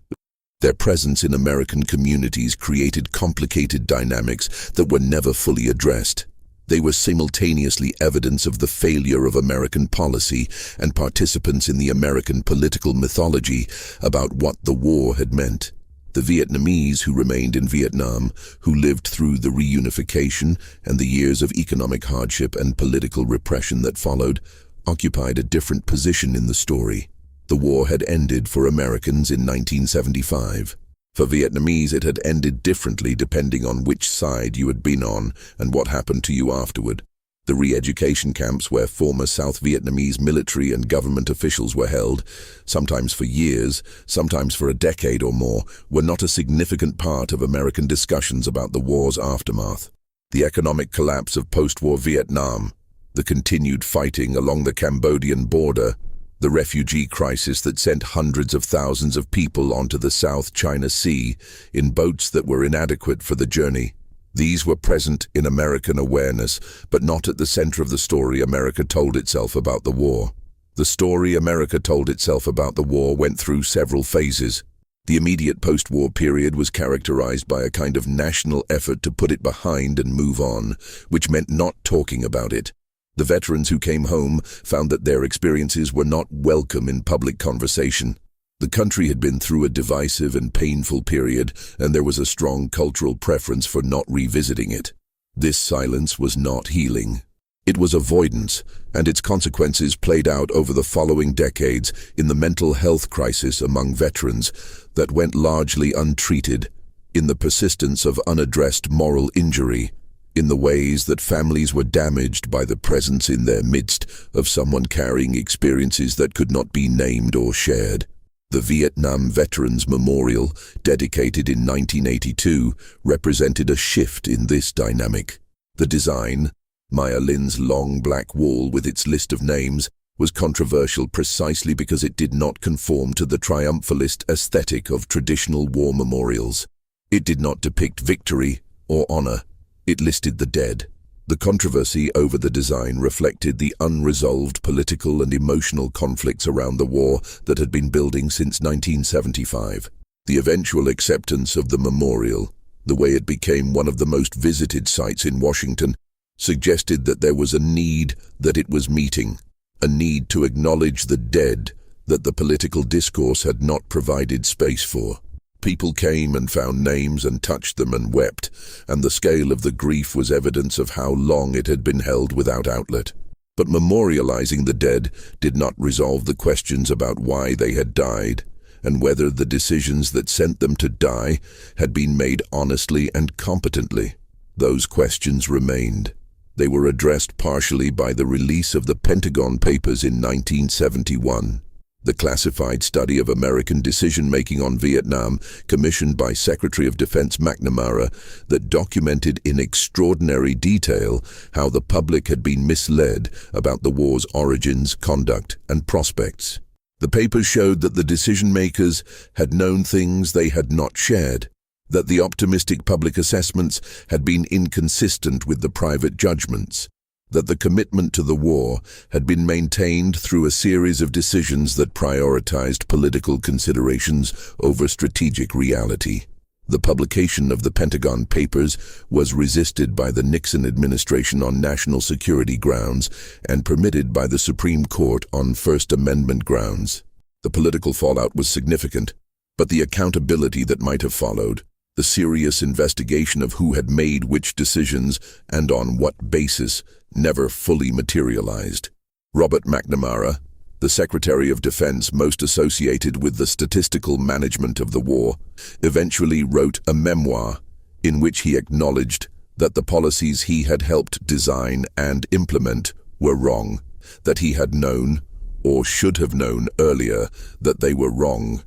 Their presence in American communities created complicated dynamics that were never fully addressed. They were simultaneously evidence of the failure of American policy and participants in the American political mythology about what the war had meant. The Vietnamese who remained in Vietnam, who lived through the reunification and the years of economic hardship and political repression that followed, occupied a different position in the story. The war had ended for Americans in 1975. For Vietnamese, it had ended differently depending on which side you had been on and what happened to you afterward. The re-education camps where former South Vietnamese military and government officials were held, sometimes for years, sometimes for a decade or more, were not a significant part of American discussions about the war's aftermath. The economic collapse of post-war Vietnam, the continued fighting along the Cambodian border, the refugee crisis that sent hundreds of thousands of people onto the South China Sea in boats that were inadequate for the journey. These were present in American awareness, but not at the center of the story America told itself about the war. The story America told itself about the war went through several phases. The immediate post-war period was characterized by a kind of national effort to put it behind and move on, which meant not talking about it. The veterans who came home found that their experiences were not welcome in public conversation. The country had been through a divisive and painful period, and there was a strong cultural preference for not revisiting it. This silence was not healing. It was avoidance, and its consequences played out over the following decades in the mental health crisis among veterans that went largely untreated, in the persistence of unaddressed moral injury, in the ways that families were damaged by the presence in their midst of someone carrying experiences that could not be named or shared. The Vietnam Veterans Memorial, dedicated in 1982, represented a shift in this dynamic. The design, Maya Lin's long black wall with its list of names, was controversial precisely because it did not conform to the triumphalist aesthetic of traditional war memorials. It did not depict victory or honor. It listed the dead. The controversy over the design reflected the unresolved political and emotional conflicts around the war that had been building since 1975. The eventual acceptance of the memorial, the way it became one of the most visited sites in Washington, suggested that there was a need that it was meeting, a need to acknowledge the dead that the political discourse had not provided space for. People came and found names and touched them and wept, and the scale of the grief was evidence of how long it had been held without outlet. But memorializing the dead did not resolve the questions about why they had died, and whether the decisions that sent them to die had been made honestly and competently. Those questions remained. They were addressed partially by the release of the Pentagon Papers in 1971. The classified study of American decision-making on Vietnam, commissioned by Secretary of Defense McNamara, that documented in extraordinary detail how the public had been misled about the war's origins, conduct, and prospects. The papers showed that the decision-makers had known things they had not shared, that the optimistic public assessments had been inconsistent with the private judgments, that the commitment to the war had been maintained through a series of decisions that prioritized political considerations over strategic reality. The publication of the Pentagon Papers was resisted by the Nixon administration on national security grounds and permitted by the Supreme Court on First Amendment grounds. The political fallout was significant, but the accountability that might have followed, the serious investigation of who had made which decisions and on what basis, never fully materialized. Robert McNamara, the Secretary of Defense most associated with the statistical management of the war, eventually wrote a memoir in which he acknowledged that the policies he had helped design and implement were wrong, that he had known, or should have known earlier, that they were wrong,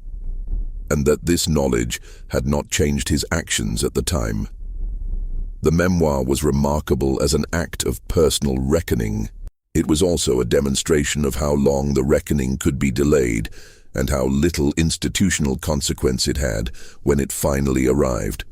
and that this knowledge had not changed his actions at the time. The memoir was remarkable as an act of personal reckoning. It was also a demonstration of how long the reckoning could be delayed and how little institutional consequence it had when it finally arrived.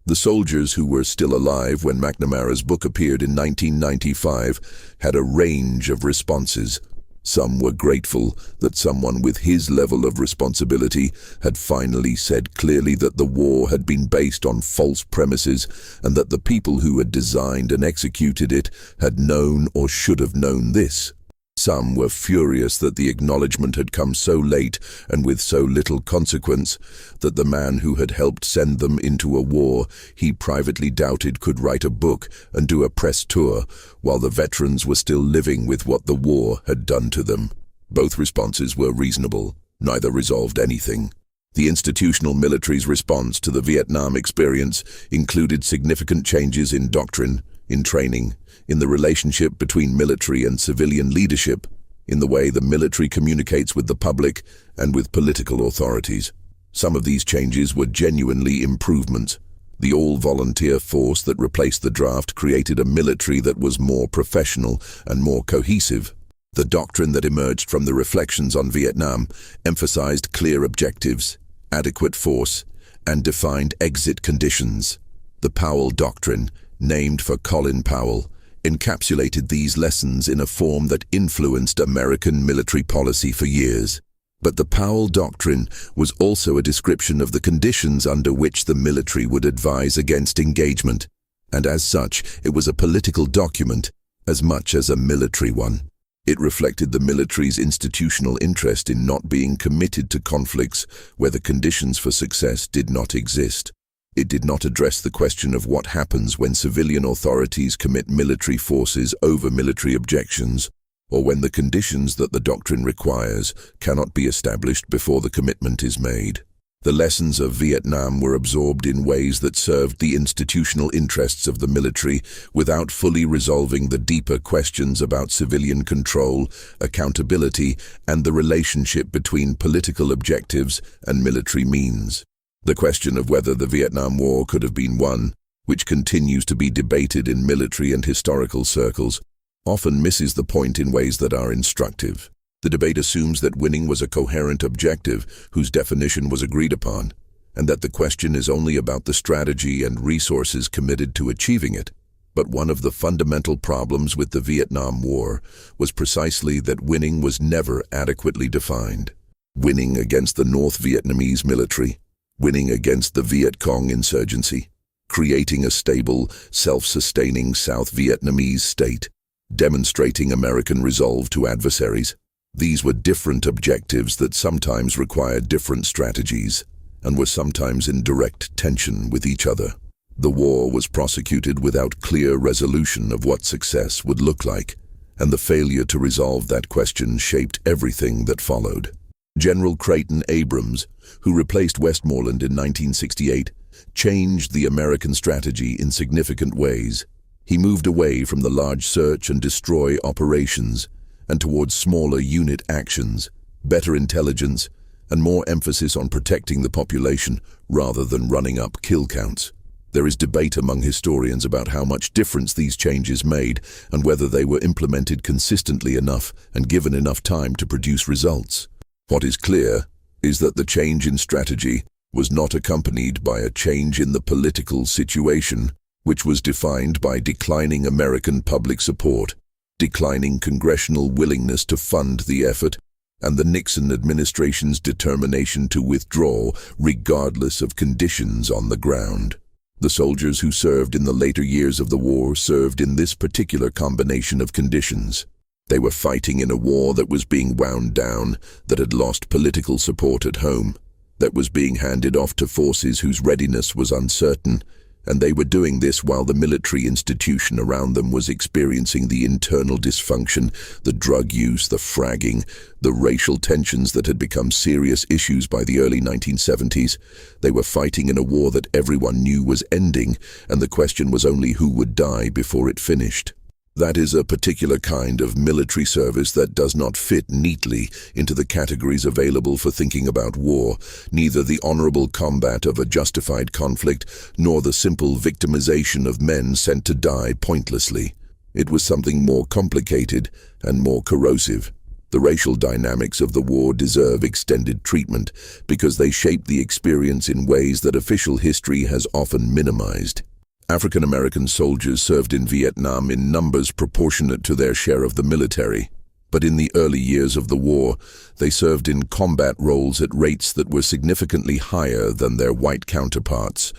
The soldiers who were still alive when McNamara's book appeared in 1995 had a range of responses. Some were grateful that someone with his level of responsibility had finally said clearly that the war had been based on false premises and that the people who had designed and executed it had known or should have known this. Some were furious that the acknowledgement had come so late and with so little consequence that the man who had helped send them into a war he privately doubted could write a book and do a press tour while the veterans were still living with what the war had done to them. Both responses were reasonable. Neither resolved anything. The institutional military's response to the Vietnam experience included significant changes in doctrine, in training, in the relationship between military and civilian leadership, in the way the military communicates with the public and with political authorities. Some of these changes were genuinely improvements. The all-volunteer force that replaced the draft created a military that was more professional and more cohesive. The doctrine that emerged from the reflections on Vietnam emphasized clear objectives, adequate force, and defined exit conditions. The Powell Doctrine, named for Colin Powell, encapsulated these lessons in a form that influenced American military policy for years. But the Powell Doctrine was also a description of the conditions under which the military would advise against engagement, and as such, it was a political document as much as a military one. It reflected the military's institutional interest in not being committed to conflicts where the conditions for success did not exist. It did not address the question of what happens when civilian authorities commit military forces over military objections, or when the conditions that the doctrine requires cannot be established before the commitment is made. The lessons of Vietnam were absorbed in ways that served the institutional interests of the military without fully resolving the deeper questions about civilian control, accountability, and the relationship between political objectives and military means. The question of whether the Vietnam War could have been won, which continues to be debated in military and historical circles, often misses the point in ways that are instructive. The debate assumes that winning was a coherent objective whose definition was agreed upon, and that the question is only about the strategy and resources committed to achieving it. But one of the fundamental problems with the Vietnam War was precisely that winning was never adequately defined. Winning against the North Vietnamese military, winning against the Viet Cong insurgency, creating a stable, self-sustaining South Vietnamese state, demonstrating American resolve to adversaries. These were different objectives that sometimes required different strategies and were sometimes in direct tension with each other. The war was prosecuted without clear resolution of what success would look like, and the failure to resolve that question shaped everything that followed. General Creighton Abrams, who replaced Westmoreland in 1968, changed the American strategy in significant ways. He moved away from the large search and destroy operations and towards smaller unit actions, better intelligence, and more emphasis on protecting the population rather than running up kill counts. There is debate among historians about how much difference these changes made and whether they were implemented consistently enough and given enough time to produce results. What is clear is that the change in strategy was not accompanied by a change in the political situation, which was defined by declining American public support, declining congressional willingness to fund the effort, and the Nixon administration's determination to withdraw regardless of conditions on the ground. The soldiers who served in the later years of the war served in this particular combination of conditions. They were fighting in a war that was being wound down, that had lost political support at home, that was being handed off to forces whose readiness was uncertain, and they were doing this while the military institution around them was experiencing the internal dysfunction, the drug use, the fragging, the racial tensions that had become serious issues by the early 1970s. They were fighting in a war that everyone knew was ending, and the question was only who would die before it finished. That is a particular kind of military service that does not fit neatly into the categories available for thinking about war, neither the honorable combat of a justified conflict nor the simple victimization of men sent to die pointlessly. It was something more complicated and more corrosive. The racial dynamics of the war deserve extended treatment because they shape the experience in ways that official history has often minimized. African American soldiers served in Vietnam in numbers proportionate to their share of the military, but in the early years of the war, they served in combat roles at rates that were significantly higher than their white counterparts,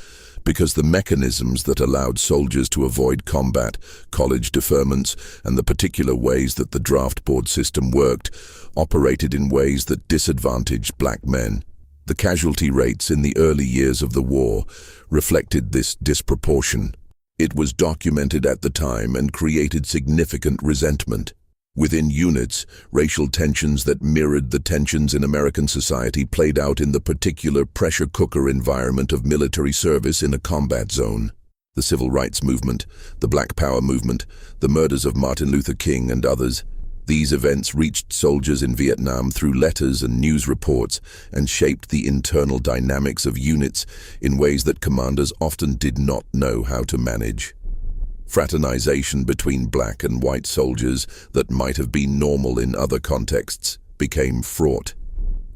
because the mechanisms that allowed soldiers to avoid combat, college deferments, and the particular ways that the draft board system worked, operated in ways that disadvantaged black men. The casualty rates in the early years of the war reflected this disproportion. It was documented at the time and created significant resentment. Within units, racial tensions that mirrored the tensions in American society played out in the particular pressure cooker environment of military service in a combat zone. The civil rights movement, the Black Power movement, the murders of Martin Luther King and others. These events reached soldiers in Vietnam through letters and news reports and shaped the internal dynamics of units in ways that commanders often did not know how to manage. Fraternization between black and white soldiers that might have been normal in other contexts became fraught.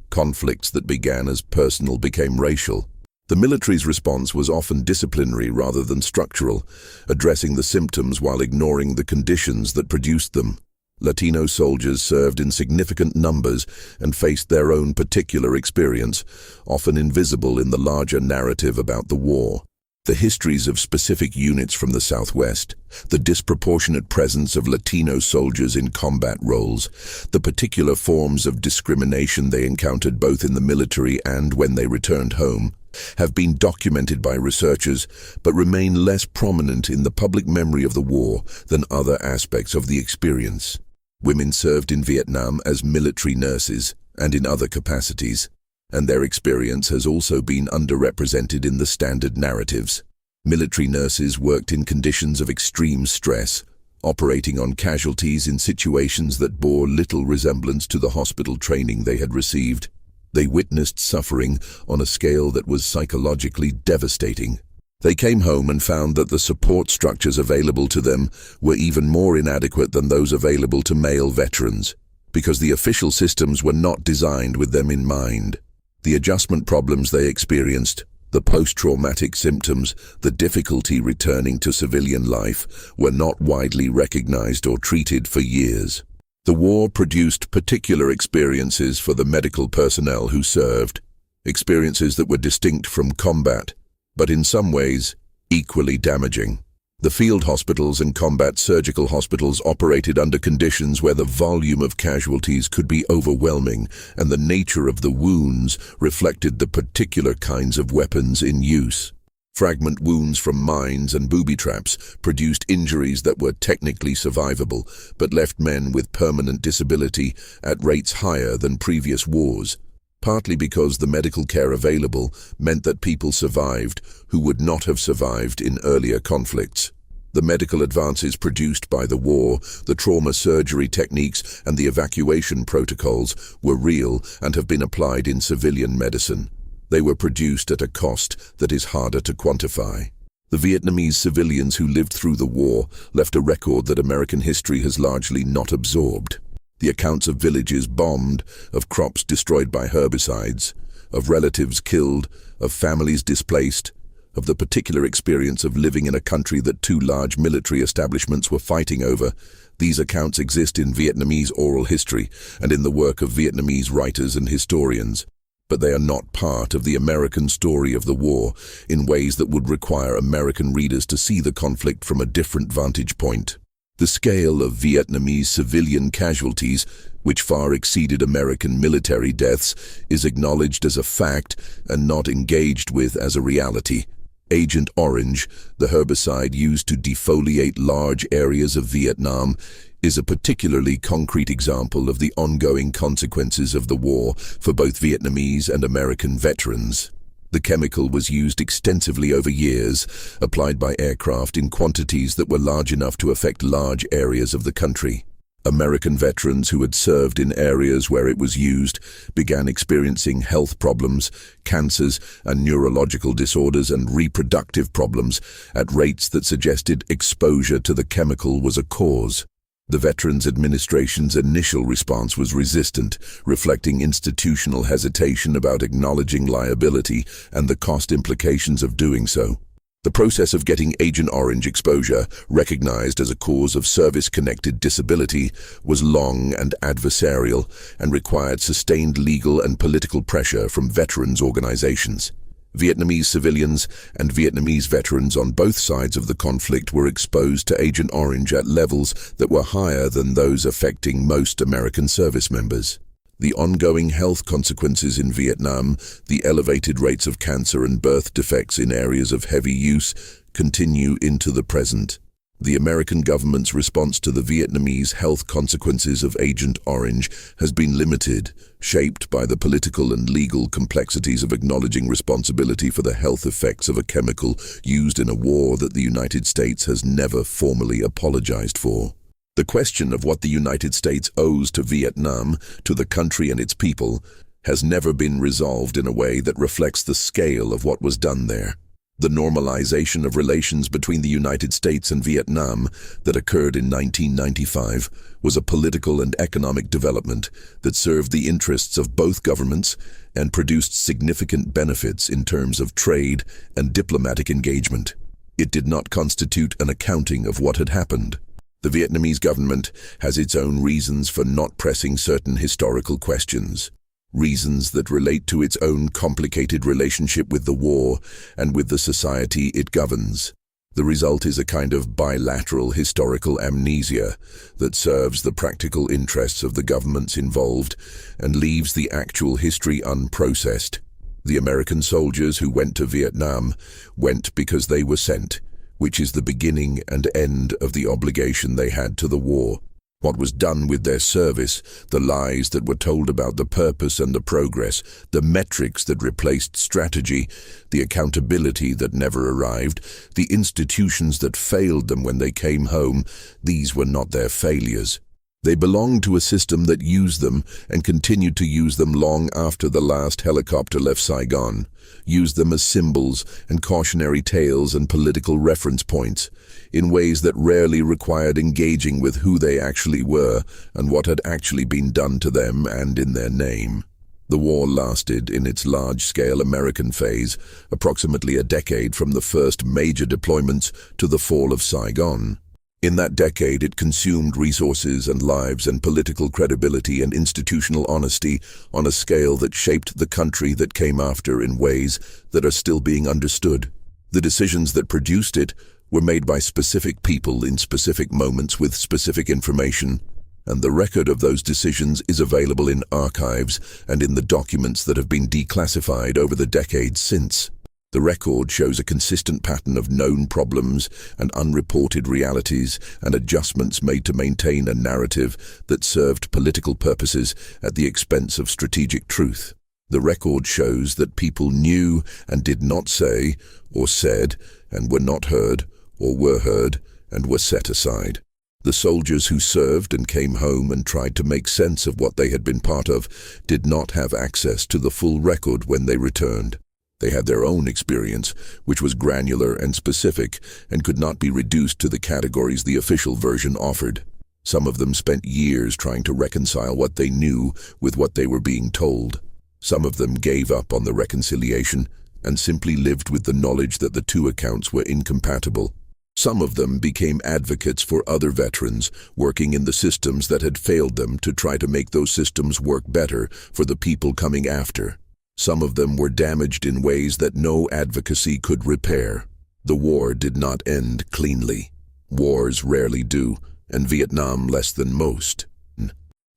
Conflicts that began as personal became racial. The military's response was often disciplinary rather than structural, addressing the symptoms while ignoring the conditions that produced them. Latino soldiers served in significant numbers and faced their own particular experience, often invisible in the larger narrative about the war. The histories of specific units from the Southwest, the disproportionate presence of Latino soldiers in combat roles, the particular forms of discrimination they encountered both in the military and when they returned home, have been documented by researchers but remain less prominent in the public memory of the war than other aspects of the experience. Women served in Vietnam as military nurses and in other capacities, and their experience has also been underrepresented in the standard narratives. Military nurses worked in conditions of extreme stress, operating on casualties in situations that bore little resemblance to the hospital training they had received. They witnessed suffering on a scale that was psychologically devastating. They came home and found that the support structures available to them were even more inadequate than those available to male veterans, because the official systems were not designed with them in mind. The adjustment problems they experienced, the post-traumatic symptoms, the difficulty returning to civilian life, were not widely recognized or treated for years. The war produced particular experiences for the medical personnel who served, experiences that were distinct from combat, but in some ways equally damaging. The field hospitals and combat surgical hospitals operated under conditions where the volume of casualties could be overwhelming, and the nature of the wounds reflected the particular kinds of weapons in use. Fragment wounds from mines and booby traps produced injuries that were technically survivable, but left men with permanent disability at rates higher than previous wars, partly because the medical care available meant that people survived who would not have survived in earlier conflicts. The medical advances produced by the war, the trauma surgery techniques and the evacuation protocols were real and have been applied in civilian medicine. They were produced at a cost that is harder to quantify. The Vietnamese civilians who lived through the war left a record that American history has largely not absorbed. The accounts of villages bombed, of crops destroyed by herbicides, of relatives killed, of families displaced, of the particular experience of living in a country that two large military establishments were fighting over. These accounts exist in Vietnamese oral history and in the work of Vietnamese writers and historians, but they are not part of the American story of the war in ways that would require American readers to see the conflict from a different vantage point. The scale of Vietnamese civilian casualties, which far exceeded American military deaths, is acknowledged as a fact and not engaged with as a reality. Agent Orange, the herbicide used to defoliate large areas of Vietnam, is a particularly concrete example of the ongoing consequences of the war for both Vietnamese and American veterans. The chemical was used extensively over years, applied by aircraft in quantities that were large enough to affect large areas of the country. American veterans who had served in areas where it was used began experiencing health problems, cancers and neurological disorders and reproductive problems at rates that suggested exposure to the chemical was a cause. The Veterans Administration's initial response was resistant, reflecting institutional hesitation about acknowledging liability and the cost implications of doing so. The process of getting Agent Orange exposure recognized as a cause of service-connected disability was long and adversarial and required sustained legal and political pressure from veterans organizations. Vietnamese civilians and Vietnamese veterans on both sides of the conflict were exposed to Agent Orange at levels that were higher than those affecting most American service members. The ongoing health consequences in Vietnam, the elevated rates of cancer and birth defects in areas of heavy use, continue into the present. The American government's response to the Vietnamese health consequences of Agent Orange has been limited, shaped by the political and legal complexities of acknowledging responsibility for the health effects of a chemical used in a war that the United States has never formally apologized for. The question of what the United States owes to Vietnam, to the country and its people, has never been resolved in a way that reflects the scale of what was done there. The normalization of relations between the United States and Vietnam that occurred in 1995 was a political and economic development that served the interests of both governments and produced significant benefits in terms of trade and diplomatic engagement. It did not constitute an accounting of what had happened. The Vietnamese government has its own reasons for not pressing certain historical questions. reasons that relate to its own complicated relationship with the war and with the society it governs. The result is a kind of bilateral historical amnesia that serves the practical interests of the governments involved and leaves the actual history unprocessed. The American soldiers who went to Vietnam went because they were sent, which is the beginning and end of the obligation they had to the war. What was done with their service, the lies that were told about the purpose and the progress, the metrics that replaced strategy, the accountability that never arrived, the institutions that failed them when they came home, these were not their failures. They belonged to a system that used them and continued to use them long after the last helicopter left Saigon, used them as symbols and cautionary tales and political reference points, in ways that rarely required engaging with who they actually were and what had actually been done to them and in their name. The war lasted, in its large-scale American phase, approximately a decade from the first major deployments to the fall of Saigon. In that decade, it consumed resources and lives and political credibility and institutional honesty on a scale that shaped the country that came after in ways that are still being understood. The decisions that produced it were made by specific people in specific moments with specific information, and the record of those decisions is available in archives and in the documents that have been declassified over the decades since. The record shows a consistent pattern of known problems and unreported realities and adjustments made to maintain a narrative that served political purposes at the expense of strategic truth. The record shows that people knew and did not say, or said, and were not heard, or were heard, and were set aside. The soldiers who served and came home and tried to make sense of what they had been part of did not have access to the full record when they returned. They had their own experience, which was granular and specific, and could not be reduced to the categories the official version offered. Some of them spent years trying to reconcile what they knew with what they were being told. Some of them gave up on the reconciliation and simply lived with the knowledge that the two accounts were incompatible. Some of them became advocates for other veterans, working in the systems that had failed them to try to make those systems work better for the people coming after. Some of them were damaged in ways that no advocacy could repair. The war did not end cleanly. Wars rarely do, and Vietnam less than most.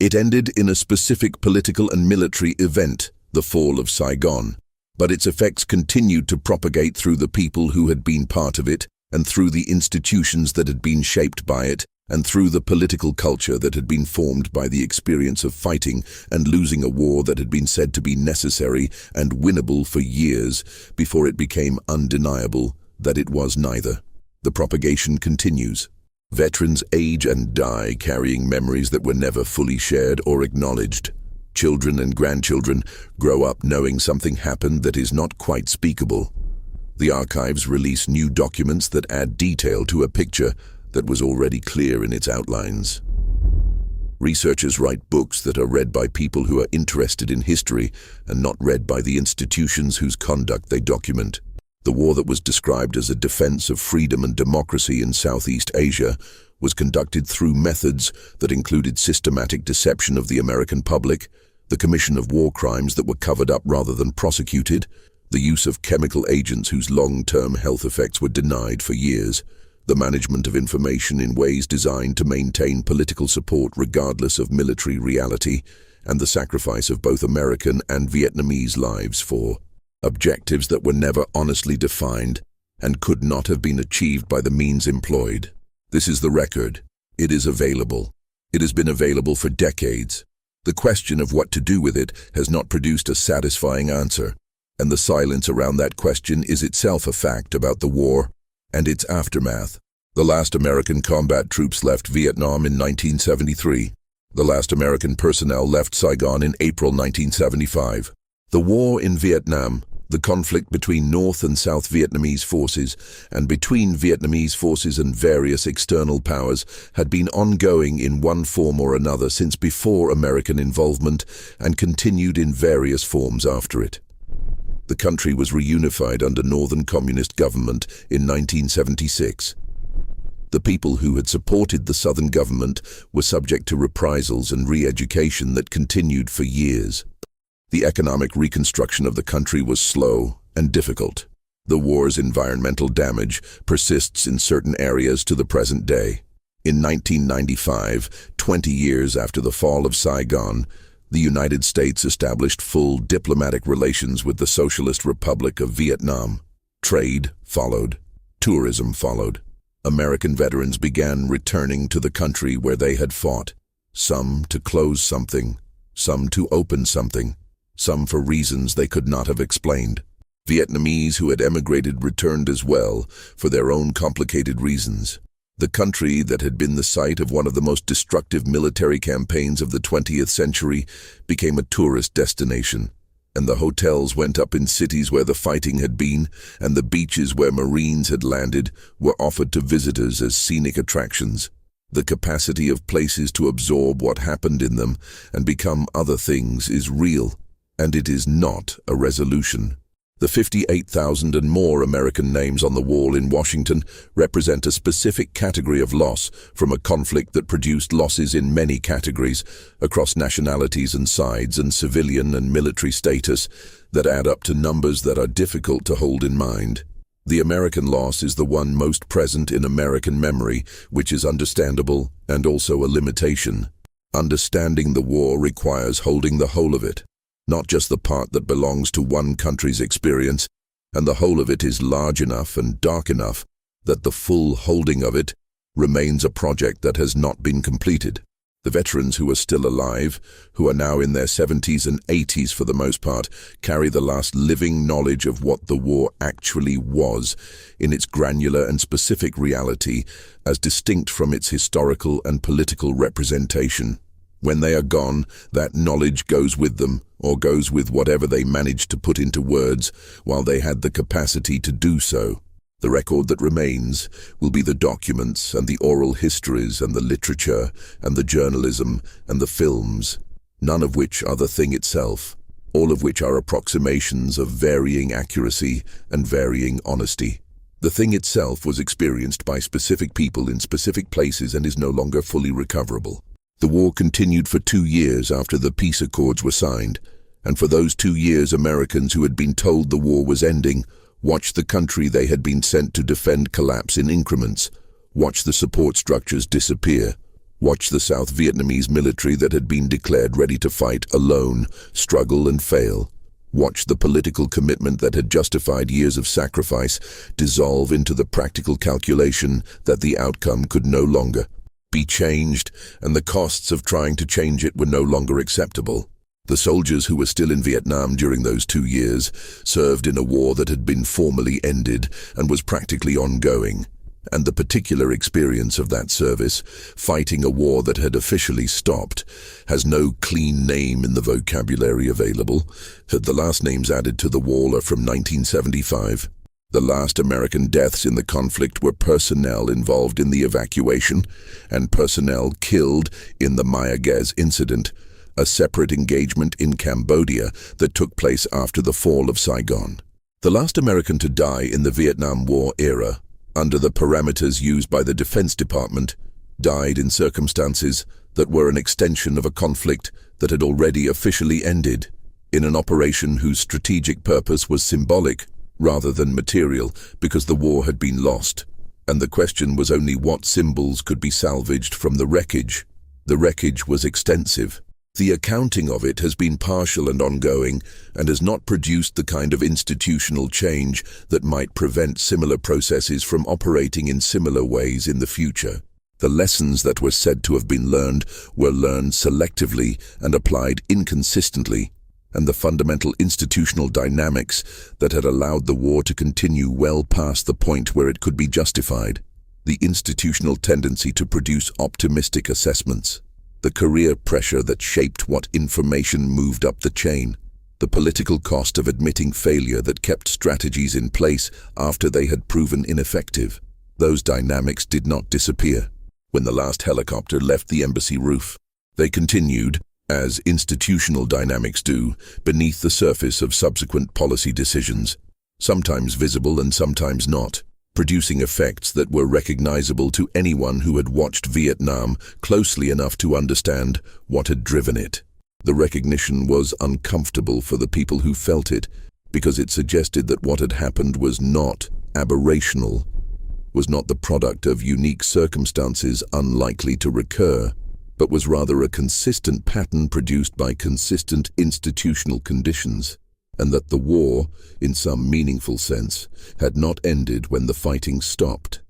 It ended in a specific political and military event, the fall of Saigon, but its effects continued to propagate through the people who had been part of it, and through the institutions that had been shaped by it, and through the political culture that had been formed by the experience of fighting and losing a war that had been said to be necessary and winnable for years before it became undeniable that it was neither. The propagation continues. Veterans age and die carrying memories that were never fully shared or acknowledged. Children and grandchildren grow up knowing something happened that is not quite speakable. The archives release new documents that add detail to a picture that was already clear in its outlines. Researchers write books that are read by people who are interested in history and not read by the institutions whose conduct they document. The war that was described as a defense of freedom and democracy in Southeast Asia was conducted through methods that included systematic deception of the American public, the commission of war crimes that were covered up rather than prosecuted, the use of chemical agents whose long-term health effects were denied for years, the management of information in ways designed to maintain political support regardless of military reality, and the sacrifice of both American and Vietnamese lives for objectives that were never honestly defined and could not have been achieved by the means employed. This is the record. It is available. It has been available for decades. The question of what to do with it has not produced a satisfying answer, and the silence around that question is itself a fact about the war and its aftermath. The last American combat troops left Vietnam in 1973. The last American personnel left Saigon in April 1975. The war in Vietnam, the conflict between North and South Vietnamese forces and between Vietnamese forces and various external powers, had been ongoing in one form or another since before American involvement and continued in various forms after it. The country was reunified under Northern Communist government in 1976. The people who had supported the Southern government were subject to reprisals and re-education that continued for years. The economic reconstruction of the country was slow and difficult. The war's environmental damage persists in certain areas to the present day. In 1995, 20 years after the fall of Saigon, the United States established full diplomatic relations with the Socialist Republic of Vietnam. Trade followed. Tourism followed. American veterans began returning to the country where they had fought, some to close something, some to open something, some for reasons they could not have explained. Vietnamese who had emigrated returned as well, for their own complicated reasons. The country that had been the site of one of the most destructive military campaigns of the 20th century became a tourist destination, and the hotels went up in cities where the fighting had been, and the beaches where Marines had landed were offered to visitors as scenic attractions. The capacity of places to absorb what happened in them and become other things is real, and it is not a resolution. The 58,000 and more American names on the wall in Washington represent a specific category of loss from a conflict that produced losses in many categories, across nationalities and sides and civilian and military status, that add up to numbers that are difficult to hold in mind. The American loss is the one most present in American memory, which is understandable and also a limitation. Understanding the war requires holding the whole of it, not just the part that belongs to one country's experience, and the whole of it is large enough and dark enough that the full holding of it remains a project that has not been completed. The veterans who are still alive, who are now in their 70s and 80s for the most part, carry the last living knowledge of what the war actually was, in its granular and specific reality, as distinct from its historical and political representation. When they are gone, that knowledge goes with them, or goes with whatever they managed to put into words while they had the capacity to do so. The record that remains will be the documents and the oral histories and the literature and the journalism and the films, none of which are the thing itself, all of which are approximations of varying accuracy and varying honesty. The thing itself was experienced by specific people in specific places and is no longer fully recoverable. The war continued for 2 years after the peace accords were signed, and for those 2 years Americans who had been told the war was ending watched the country they had been sent to defend collapse in increments, watched the support structures disappear, watched the South Vietnamese military that had been declared ready to fight alone struggle and fail, watched the political commitment that had justified years of sacrifice dissolve into the practical calculation that the outcome could no longer be changed, and the costs of trying to change it were no longer acceptable. The soldiers who were still in Vietnam during those 2 years served in a war that had been formally ended and was practically ongoing, and the particular experience of that service, fighting a war that had officially stopped, has no clean name in the vocabulary available. The last names added to the wall are from 1975. The last American deaths in the conflict were personnel involved in the evacuation and personnel killed in the Mayaguez incident, a separate engagement in Cambodia that took place after the fall of Saigon. The last American to die in the Vietnam War era, under the parameters used by the Defense Department, died in circumstances that were an extension of a conflict that had already officially ended, in an operation whose strategic purpose was symbolic rather than material, because the war had been lost, and the question was only what symbols could be salvaged from the wreckage. The wreckage was extensive. The accounting of it has been partial and ongoing, and has not produced the kind of institutional change that might prevent similar processes from operating in similar ways in the future. The lessons that were said to have been learned were learned selectively and applied inconsistently, and the fundamental institutional dynamics that had allowed the war to continue well past the point where it could be justified, the institutional tendency to produce optimistic assessments, the career pressure that shaped what information moved up the chain, the political cost of admitting failure that kept strategies in place after they had proven ineffective. Those dynamics did not disappear when the last helicopter left the embassy roof. They continued, as institutional dynamics do, beneath the surface of subsequent policy decisions, sometimes visible and sometimes not, producing effects that were recognizable to anyone who had watched Vietnam closely enough to understand what had driven it. The recognition was uncomfortable for the people who felt it, because it suggested that what had happened was not aberrational, was not the product of unique circumstances unlikely to recur, but was rather a consistent pattern produced by consistent institutional conditions, and that the war, in some meaningful sense, had not ended when the fighting stopped.